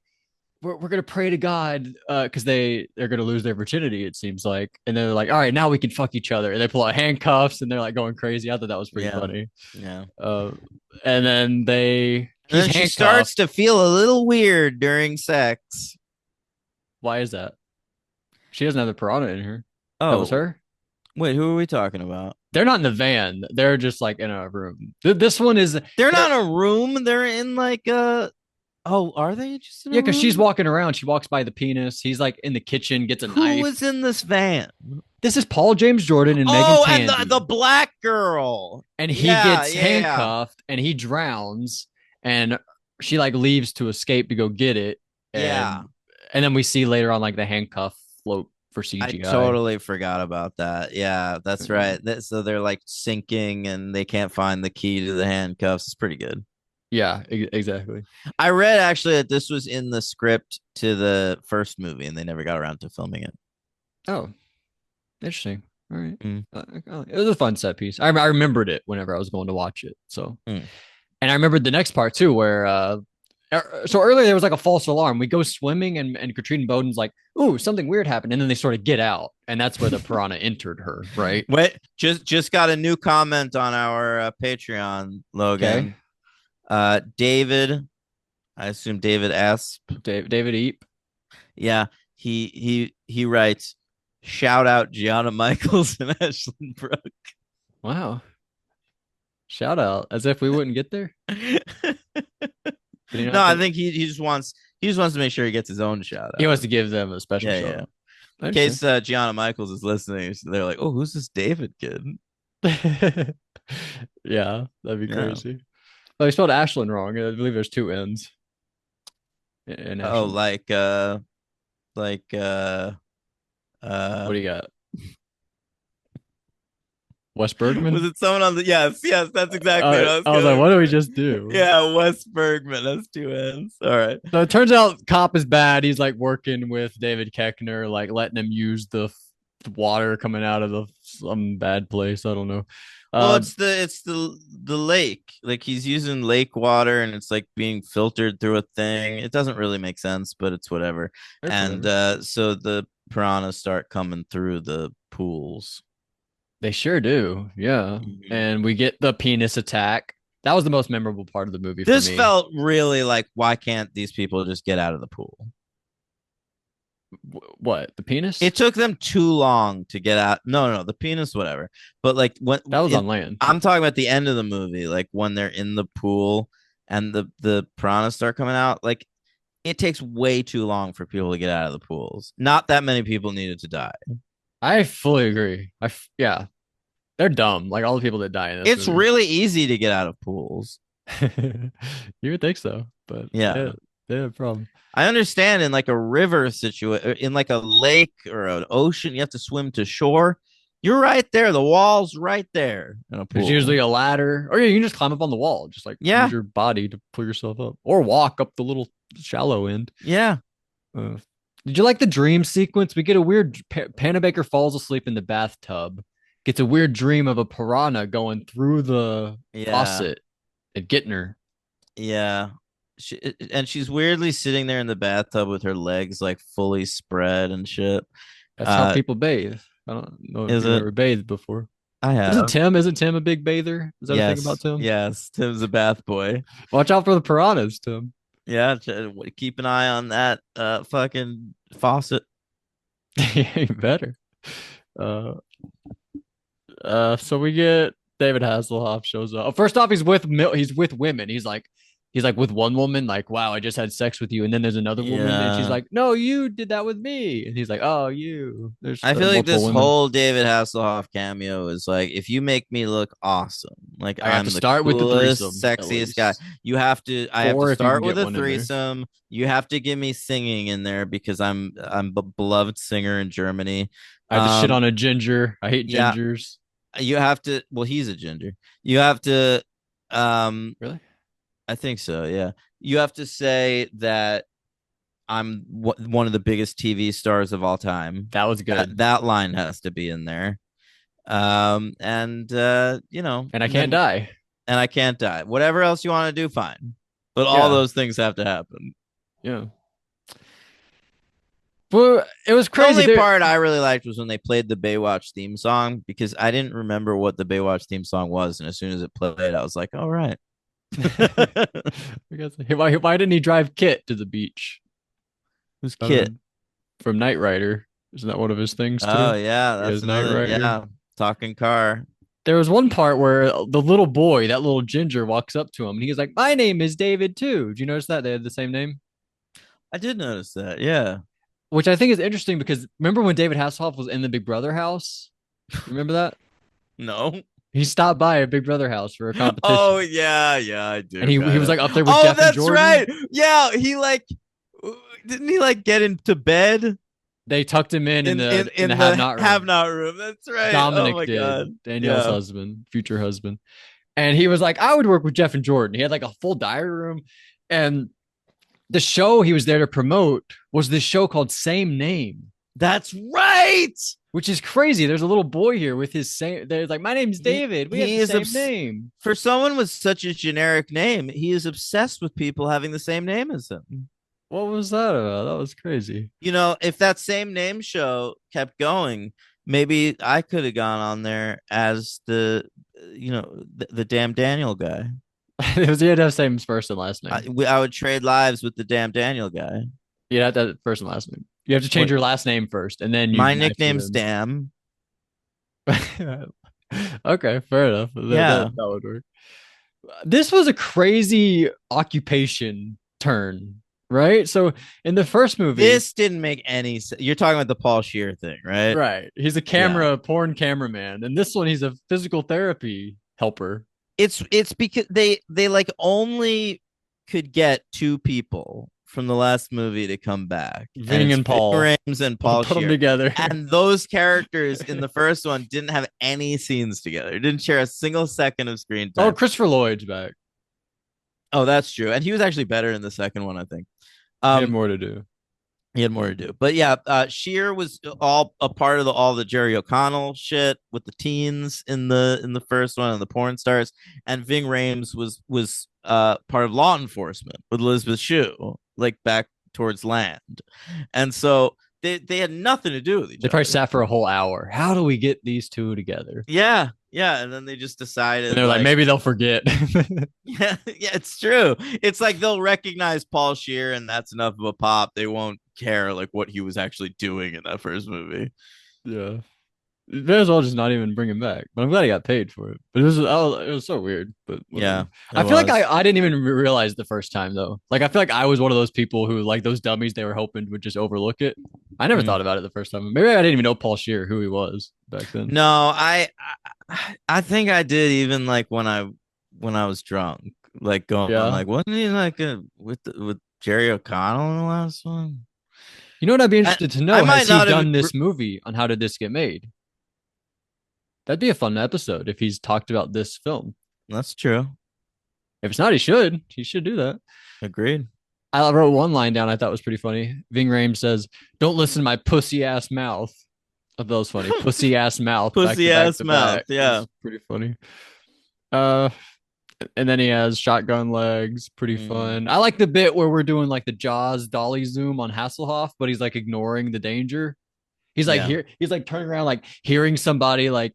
we're gonna pray to God because they're gonna lose their virginity. It seems like, and they're like, all right, now we can fuck each other. And they pull out handcuffs and they're like going crazy. I thought that was pretty
Yeah,
funny.
yeah.
Uh, and then
And
he's
then she starts
handcuffed.
to feel a little weird during sex.
Why is that? She doesn't have the piranha in her. That was
Oh,
her.
wait, who are we talking about?
They're not in the van. They're just like in a room. This one is
They're
they're
not in a room. They're in like a. Oh, are they just in a
yeah, because she's
room?
walking around. She walks by the penis. He's like in the kitchen, gets a
Who
knife.
was in this van?
This is Paul James Jordan and Megan
Oh, and the
Tandy.
black girl.
And he
Yeah,
gets
yeah,
handcuffed and he drowns. And she like leaves to escape to go get it.
yeah.
And then we see later on like the handcuff float for
I
CGI.
totally forgot about that. Yeah, that's right. So they're like sinking and they can't find the key to the handcuffs. It's pretty good.
Yeah, exactly.
I read actually that this was in the script to the first movie and they never got around to filming it.
Oh, interesting. All right.
Mm,
It was a fun set piece. I remembered it whenever I was going to watch it. So,
mm.
and I remembered the next part too, where so earlier there was like a false alarm. We go swimming and Katrina Bowden's like, "Ooh, something weird happened," and then they sort of get out, and that's where the piranha entered her, right?
Wait, just got a new comment on our Patreon,
Okay,
Logan. David, I assume David S.
David Eep.
Yeah, he writes, shout out Gianna Michaels and Ashlyn Brooke.
Wow, shout out as if we wouldn't get there. Did he
No,
not
I
think
think he just wants to make sure he gets his own shout
he
out.
wants to give them a special
Yeah,
shout
yeah.
out?
In
Interesting.
case Gianna Michaels is listening, they're like, oh, who's this David kid?
Yeah, that'd be
Yeah.
crazy. Oh, he spelled Ashlyn wrong. I believe there's two N's in
Oh,
Ashlyn.
like
What
uh
do you got? Wes Bergman?
was it someone on the yes, that's exactly what I was
I was like,
gonna
what do we
say.
just do?
Yeah, Wes Bergman. That's two N's. All right.
So it turns out Cop is bad. He's like working with David Keckner, like letting him use the water coming out of some bad place. I don't know.
Well,
Uh,
it's the the lake. Like he's using lake water and it's like being filtered through a thing. It doesn't really make sense, but it's whatever.
It's
And
whatever.
so the piranhas start coming through the pools.
They sure do. Yeah.
Mhm.
And we get the penis attack. That was the most memorable part of the movie for
This
me.
felt really like, why can't these people just get out of the pool?
What? The penis?
It took them too long to get out. No, no, the penis, whatever. But like when
That was on land.
I'm talking about the end of the movie, like when they're in the pool and the piranhas start coming out, like it takes way too long for people to get out of the pools. Not that many people needed to die.
I fully agree. Yeah, they're dumb. Like all the people that die in this
It's
movie.
really easy to get out of pools.
You would think so, but yeah,
Yeah.
they have a problem.
I understand in like a river situation, in like a lake or an ocean, you have to swim to shore. You're right there. The wall's right there in a
There's
pool.
usually a ladder, or yeah, you can just climb up on the wall, just like use
Yeah.
your body to pull yourself up, or walk up the little shallow end.
Yeah.
Uh, did you like the dream sequence? We get a weird Panabaker falls asleep in the bathtub, gets a weird dream of a piranha going through the
Yeah.
faucet and getting her.
Yeah. And she's weirdly sitting there in the bathtub with her legs like fully spread and shit.
That's how
Uh,
people bathe. I don't know if
is
you've
it?
ever bathed before.
I
Isn't
have.
Tim? Isn't Tim a big bather? Is that a thing about
Yes.
Tim?
Yes. Tim's a bath boy.
Watch out for the piranhas, Tim.
Yeah. Keep an eye on that fucking faucet.
You better. Uh, so we get David Hasselhoff shows up. First off, he's with women. He's like with one woman, like, wow, I just had sex with you. And then there's another woman, and she's
Yeah.
like, no, you did that with me. And he's like, oh, you. There's
I feel like
multiple
this
women.
whole David Hasselhoff cameo is like, if you make me look awesome, like
I have to
I'm the
start with the
coolest,
threesome, at
sexiest guy,
least.
I have to
Or if you can
start with
get
a
one in there.
threesome. You have to give me singing in there because I'm a beloved singer in Germany.
I have to shit
Um,
on a ginger. I hate
yeah,
gingers.
you have to. Well, he's a ginger. You have to. Um,
Really?
I think so. Yeah, you have to say that I'm one of the biggest TV stars of all time.
That was good.
That line has to be in there. And
And I
and
can't
then
die.
and I can't die. Whatever else you want to do, fine. But all
Yeah.
those things have to happen.
Yeah. Well, it was
The
crazy.
only
There,
part I really liked was when they played the Baywatch theme song because I didn't remember what the Baywatch theme song was, and as soon as it played, I was like, "All right."
because why didn't he drive Kit to the beach?
Who's Kit?
Um, from Knight Rider. Isn't that one of his things
Oh
too?
yeah,
He
that's
has Knight
another.
Rider.
Yeah, talking car.
There was one part where the little boy, that little ginger, walks up to him and he's like, "My name is David too." Did you notice that they had the same name?
I did notice that. Yeah.
Which I think is interesting because remember when David Hasselhoff was in the Big Brother house? You remember that?
No.
He stopped by a Big Brother house for a
Oh
competition,
yeah, yeah, I
and
do
he
kind
was
of.
like up there with
Oh,
Jeff and
that's
Jordan.
right. Yeah, he like didn't he like get into bed
They tucked him in the
in
have
the
not
have
room.
not room. That's right. Oh
Dominic
my god.
did, Danielle's
Yeah.
husband, future husband. And he was like, I would work with Jeff and Jordan. He had like a full diary room. And the show he was there to promote was this show called Same Name,
That's right.
which is crazy. There's a little boy here with his same, they're like, my name's David. We have
He
the
is
same name.
for someone with such a generic name, he is obsessed with people having the same name as him.
What was that about? That was crazy.
You know, if that same name show kept going, maybe I could have gone on there as the damn Daniel guy.
It was, you had to have same first and last name.
I would trade lives with the damn Daniel guy.
You had to have first and last name. You have to change
What?
your last name first, and then you
My
match with
nickname's
him.
Dam.
Okay, fair enough.
Yeah.
That would work. This was a crazy occupation turn, right? So in the first movie,
This didn't make any sense. You're talking about the Paul Shear thing, right?
right, he's a
Yeah.
porn cameraman, and this one he's a physical therapy helper.
It's because they like only could get two people from the last movie to come back, and
Ving
it's
and
Ving
Paul
Rhames and Paul
put them
Shear.
together.
And those characters in the first one didn't have any scenes together. Didn't share a single second of screen
Oh,
time.
Christopher Lloyd's back.
Oh, that's true. And he was actually better in the second one, I think.
He had
Um,
more to do.
He had more to do. But yeah, Sheer was all a part of all the Jerry O'Connell shit with the teens in the first one and the porn stars. And Ving Rhames was part of Law Enforcement with Elizabeth Shue, like back towards Land. And so they had nothing to do with each
They probably
other.
sat for a whole hour. How do we get these two together?
Yeah, yeah. And then they just
And
decided
they're like,
like
maybe they'll forget.
yeah, yeah, it's true. It's like they'll recognize Paul Shear, and that's enough of a pop. They won't care like what he was actually doing in that first movie.
Yeah. May as well just not even bring him back. But I'm glad he got paid for it. But it was so weird. But
Yeah,
whatever.
it
I feel like
was.
I didn't even realize the first time though. Like I feel like I was one of those people who like those dummies they were hoping would just overlook it. I never
Mm.
thought about it the first time. Maybe I didn't even know Paul Shear who he was back then.
No, I think I did even like when I was drunk, like going
Yeah.
like, wasn't he like with Jerry O'Connell in the last one?
You know what I'd be
I,
interested to
I
know? Has
might
he
not have.
done this movie on how did this get made? That'd be a fun episode if he's talked about this film.
That's true.
If it's not, he should. He should do that.
Agreed.
I wrote one line down I thought was pretty funny. Ving Rhames says, "Don't listen to my pussy ass mouth." I thought that was funny. Pussy ass mouth back to
Pussy
back
ass
to
mouth.
back.
Yeah.
It's pretty funny. Uh and then he has shotgun legs, pretty
Mm,
fun. I like the bit where we're doing like the Jaws dolly zoom on Hasselhoff, but he's like ignoring the danger. He's like
yeah.
here, he's like turning around, like hearing somebody like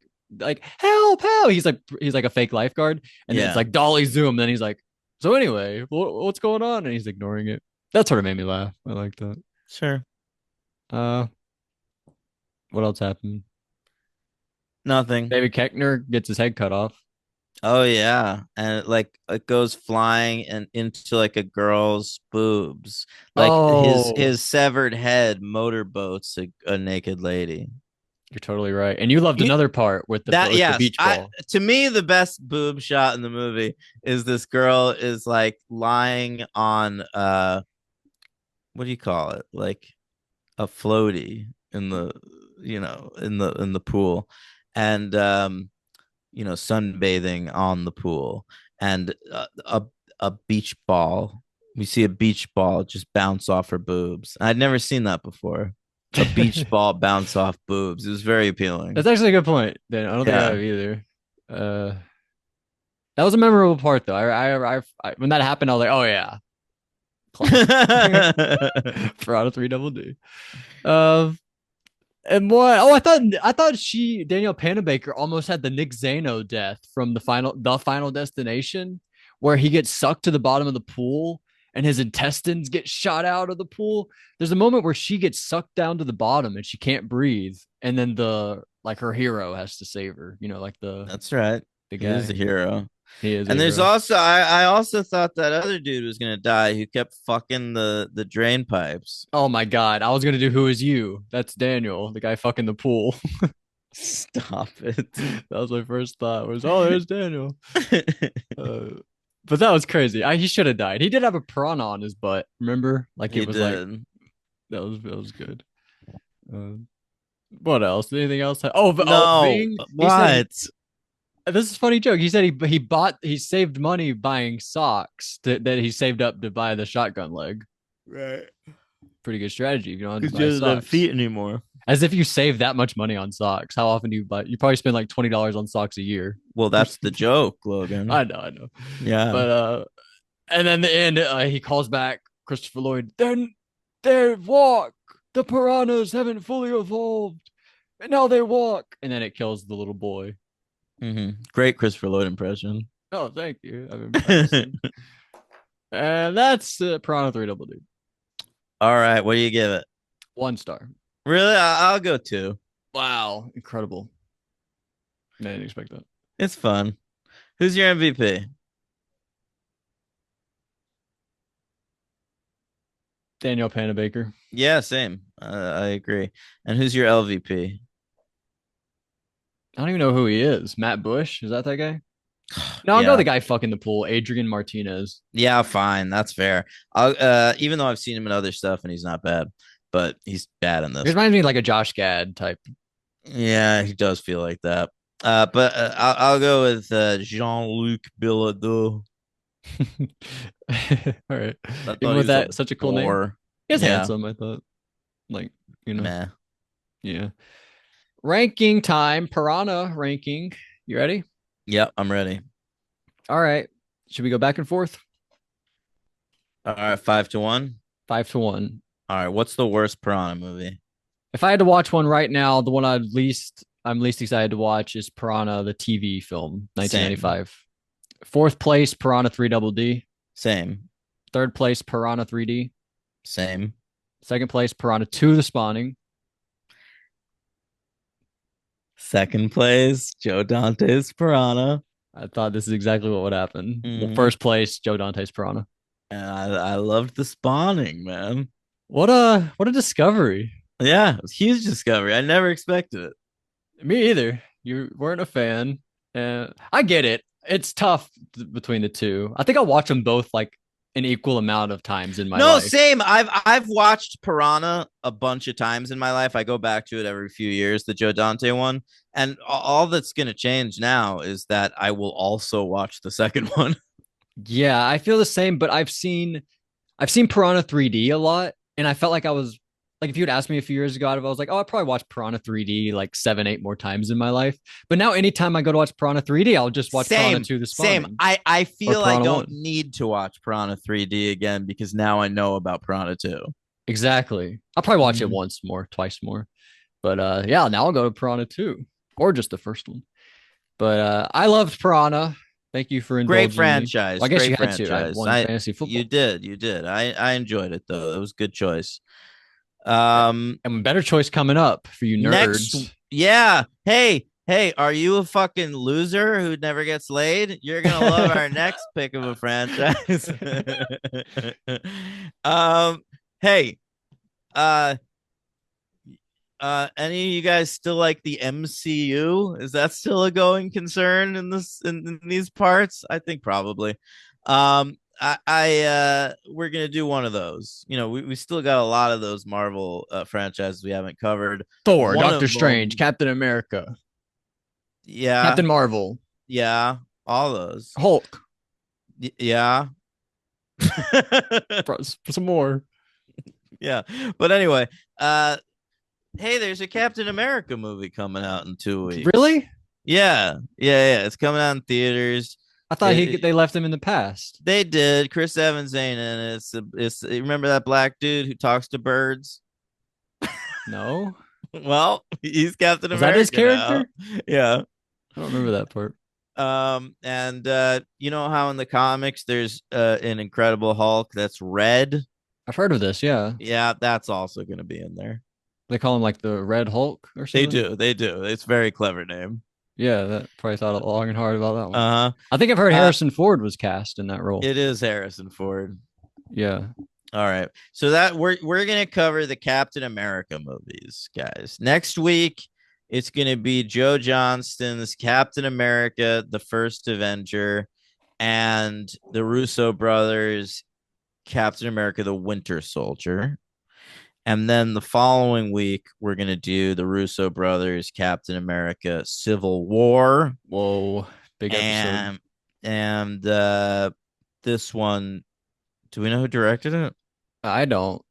help, help. He's like a fake lifeguard, and then it's
Yeah.
like dolly zoom. And then he's like, so anyway, what's going on? And he's ignoring it. That sort of made me laugh. I like that.
Sure.
Uh, what else happened?
Nothing.
David Keckner gets his head cut off.
Oh yeah, and it goes flying and into like a girl's boobs. Like
Oh,
his severed head motorboats a naked lady.
you're totally right. And you loved
You,
another part with
that
the
yes,
beach
I
ball.
to me the best boob shot in the movie is this girl is like lying on what do you call it? Like a floaty in the in the pool and sunbathing on the pool and a beach ball. We see a beach ball just bounce off her boobs. I'd never seen that before. A beach ball bounce off boobs. It was very appealing.
That's actually a good point. Dan, I don't think I
Yeah.
have either. Uh, that was a memorable part though. When that happened, I was like, oh yeah, classic. Piranha 3DD. Um, and what? Oh, I thought Danielle Panabaker almost had the Nick Zano death from the Final Destination, where he gets sucked to the bottom of the pool and his intestines get shot out of the pool. There's a moment where she gets sucked down to the bottom and she can't breathe, and then her hero has to save her. You know, like
That's right.
the
He is a
guy.
hero.
He is a
And there's
hero.
also I also thought that other dude was gonna die who kept fucking the drain pipes.
Oh my god, I was gonna do Who Is You? That's Daniel, the guy fucking the pool.
Stop it.
That was my first thought. Was oh, there's Daniel. Uh, but that was crazy. He should have died. He did have a piranha on his butt. Remember? Like
He
it was like
did.
that was good. Uh, what else? Anything else? Oh,
No,
Ving. He said
what?
this is a funny joke. He said he saved money buying socks that he saved up to buy the shotgun leg.
Right.
Pretty good strategy if you don't have to
Because
buy
you doesn't have
socks.
feet anymore.
As if you save that much money on socks. How often do you buy? You probably spend like $20 on socks a year.
Well, that's the joke, Logan.
I know.
Yeah.
But and then the end, he calls back Christopher Lloyd. Then they walk. The piranhas haven't fully evolved, and now they walk. And then it kills the little boy.
Great Christopher Lloyd impression.
Oh, thank you. I've been practicing. And that's Piranha 3DD.
All right, what do you give it?
1 star.
Really? I'll go two.
Wow, incredible. I didn't expect that.
It's fun. Who's your MVP?
Daniel Panabaker.
Yeah, same. I agree. And who's your LVP?
I don't even know who he is. Matt Bush? Is that guy? No, I'll go
Yeah.
the guy fucking the pool, Adrian Martinez.
Yeah, fine. That's fair. I'll even though I've seen him in other stuff and he's not bad, but he's bad in
He
this.
reminds me of like a Josh Gad type.
Yeah, he does feel like that. But I'll go with Jean-Luc Bilodeau.
All right.
I
Even
thought he
with
was a
that, such a cool name.
bore.
He was
Yeah.
handsome, I thought. Like, you know,
Meh.
yeah. Ranking time, Piranha ranking. You ready?
Yep, I'm ready.
All right. Should we go back and forth?
All right, 5-1.
5-1.
All right, what's the worst Piranha movie?
If I had to watch one right now, the one I'm least excited to watch is Piranha, the TV film,
Same.
1995. Fourth place, Piranha 3 Double D.
Same.
Third place, Piranha 3D.
Same.
Second place, Piranha 2, The Spawning.
Second place, Joe Dante's Piranha.
I thought this is exactly what would happen. Well,
Hmm.
first place, Joe Dante's Piranha.
And I loved the spawning, man.
What a discovery.
Yeah, it was a huge discovery. I never expected it.
Me either. You weren't a fan. And I get it. It's tough between the two. I think I'll watch them both like an equal amount of times in my
No,
life.
same. I've watched Piranha a bunch of times in my life. I go back to it every few years, the Joe Dante one. And all that's going to change now is that I will also watch the second one.
Yeah, I feel the same, but I've seen Piranha 3D a lot, and I felt like I was like if you'd asked me a few years ago, I was like, oh, I probably watched Piranha 3D like 7, 8 more times in my life. But now, anytime I go to watch Piranha 3D, I'll just watch Piranha
Same,
2: The
same.
Spawning
I
or
feel I
Piranha
don't
1.
need to watch Piranha 3D again because now I know about Piranha 2.
Exactly. I'll probably watch it
Mhm.
once more, twice more. But yeah, now I'll go to Piranha 2 or just the first one. But I loved Piranha. Thank you for
Great
indulging me. Well,
franchise.
I guess
Great
you had to. I had
franchise.
one
I
fantasy
You
football.
did. You did. I enjoyed it though. It was a good choice.
Yeah.
Um
And better choice coming up for you
Next,
nerds.
yeah. Hey, are you a fucking loser who never gets laid? You're gonna love our next pick of a franchise. um, hey, uh, any of you guys still like the MCU? Is that still a going concern in in these parts? I think probably. We're gonna do one of those. You know, we still got a lot of those Marvel franchises we haven't covered.
Thor,
One
Doctor
of
Strange,
them,
Captain America,
yeah,
Captain Marvel,
yeah, all those,
Hulk.
yeah,
For some more.
yeah. But anyway, uh, hey, there's a Captain America movie coming out in 2 weeks.
Really?
Yeah. It's coming out in theaters.
I thought
It,
they left him in the past.
they did. Chris Evans ain't in it. It's remember that black dude who talks to birds?
No.
Well, he's Captain
Was that his
America now.
character?
Yeah.
I don't remember that part.
And you know how in the comics there's an Incredible Hulk that's red?
I've heard of this. Yeah.
Yeah, that's also going to be in there.
They call him like the Red Hulk or
They
something.
do. They do. It's a very clever name.
Yeah, that probably thought long and hard about that one.
Uh-huh.
I think I've heard
Uh
Harrison Ford was cast in that role.
it is Harrison Ford.
Yeah.
All right. So that we're going to cover the Captain America movies, guys. Next week it's going to be Joe Johnston's Captain America, the First Avenger, and the Russo brothers Captain America, the Winter Soldier. And then the following week, we're going to do the Russo brothers, Captain America, Civil War.
Whoa. Big episode.
And this one, do we know who directed it?
I don't.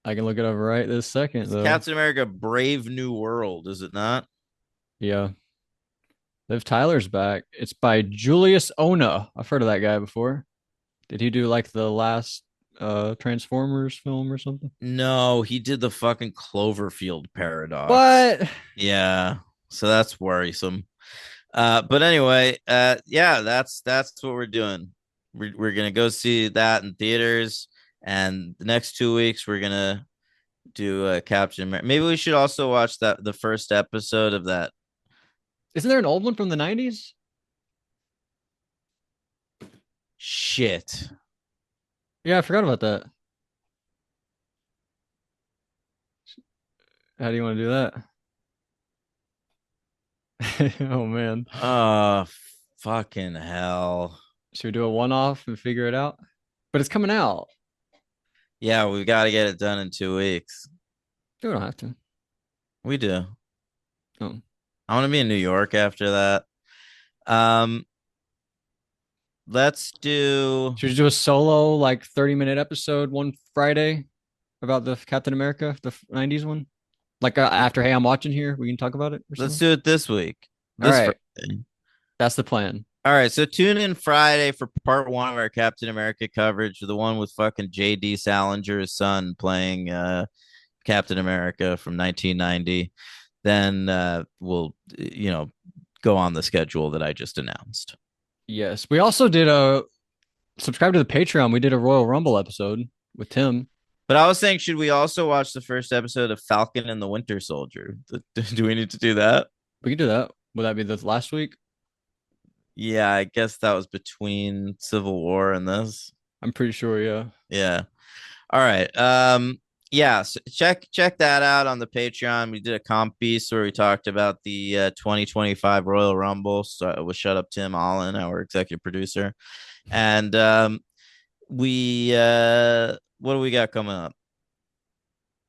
I can look it up right this second
It's
though.
Captain America Brave New World, is it not?
Yeah. Liv Tyler's back. It's by Julius Ona. I've heard of that guy before. Did he do like the last Transformers film or something?
No, he did the fucking Cloverfield paradox.
What?
Yeah. So that's worrisome. But anyway, yeah, that's what we're doing. We're gonna go see that in theaters, and the next 2 weeks we're gonna do Captain America. Maybe we should also watch the first episode of that.
Isn't there an old one from the 90s?
Shit.
Yeah, I forgot about that. How do you want to do that? Oh man.
Oh, fucking hell.
Should we do a one off and figure it out? But it's coming out.
Yeah, we got to get it done in 2 weeks.
We don't have to.
We do.
Oh.
I want to be in New York after that. Um, let's do.
Should we do a solo like 30-minute episode one Friday? about the Captain America, the '90s one? Like after Hey, I'm watching here, we can talk about it or
Let's
something.
do it this week.
All
This
right,
Friday.
that's the plan.
All right, so tune in Friday for part one of our Captain America coverage, the one with fucking J.D. Salinger's son playing Captain America from 1990. Then we'll, go on the schedule that I just announced.
Yes, we also did a subscribe to the Patreon. We did a Royal Rumble episode with Tim.
But I was saying, should we also watch the first episode of Falcon and the Winter Soldier? Do we need to do that?
We can do that. Would that be the last week?
Yeah, I guess that was between Civil War and this.
I'm pretty sure. Yeah.
Yeah. All right. Yeah, so check that out on the Patreon. We did a comp piece where we talked about the 2025 Royal Rumble. So with Shut Up Tim Allen, our executive producer. And we what do we got coming up?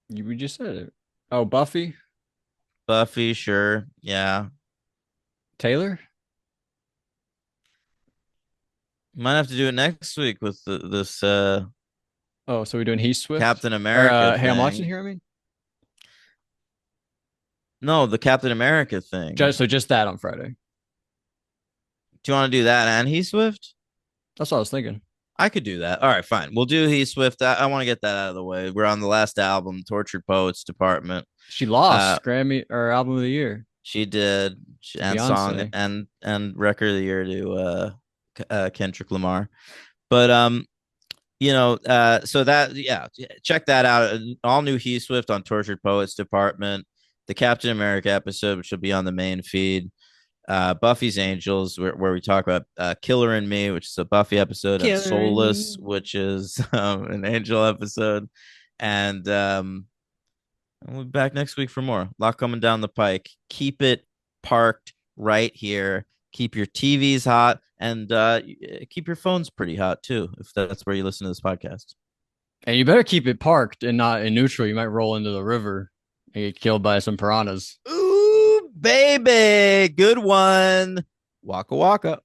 We just said it. Oh, Buffy
Buffy, sure. Yeah.
Taylor.
Might have to do it next week with this
Oh, so we're doing Heat Swift
Captain
or
America
Hey, I'm watching
thing.
here. I mean,
No, the Captain America thing.
just that on Friday.
Do you want to do that and He Swift?
That's what I was thinking.
I could do that. All right, fine. We'll do He Swift. I want to get that out of the way. We're on the last album, Tortured Poets Department.
She
Uh,
lost Grammy or Album of the Year
she did,
to
and song
Beyonce.
and record of the year to Kendrick Lamar. But so that check that out. All new He Swift on Tortured Poets Department. The Captain America episode, which will be on the main feed. Buffy's Angels, where we talk about Killer and Me, which is a Buffy episode, and
Killer in
Soulless,
Me.
which is an Angel episode. And we'll be back next week for more. A lot coming down the pike. Keep it parked right here. Keep your TVs hot and keep your phones pretty hot too, if that's where you listen to this podcast.
And you better keep it parked and not in neutral. You might roll into the river and get killed by some piranhas.
Ooh, baby. Good one. Waka waka.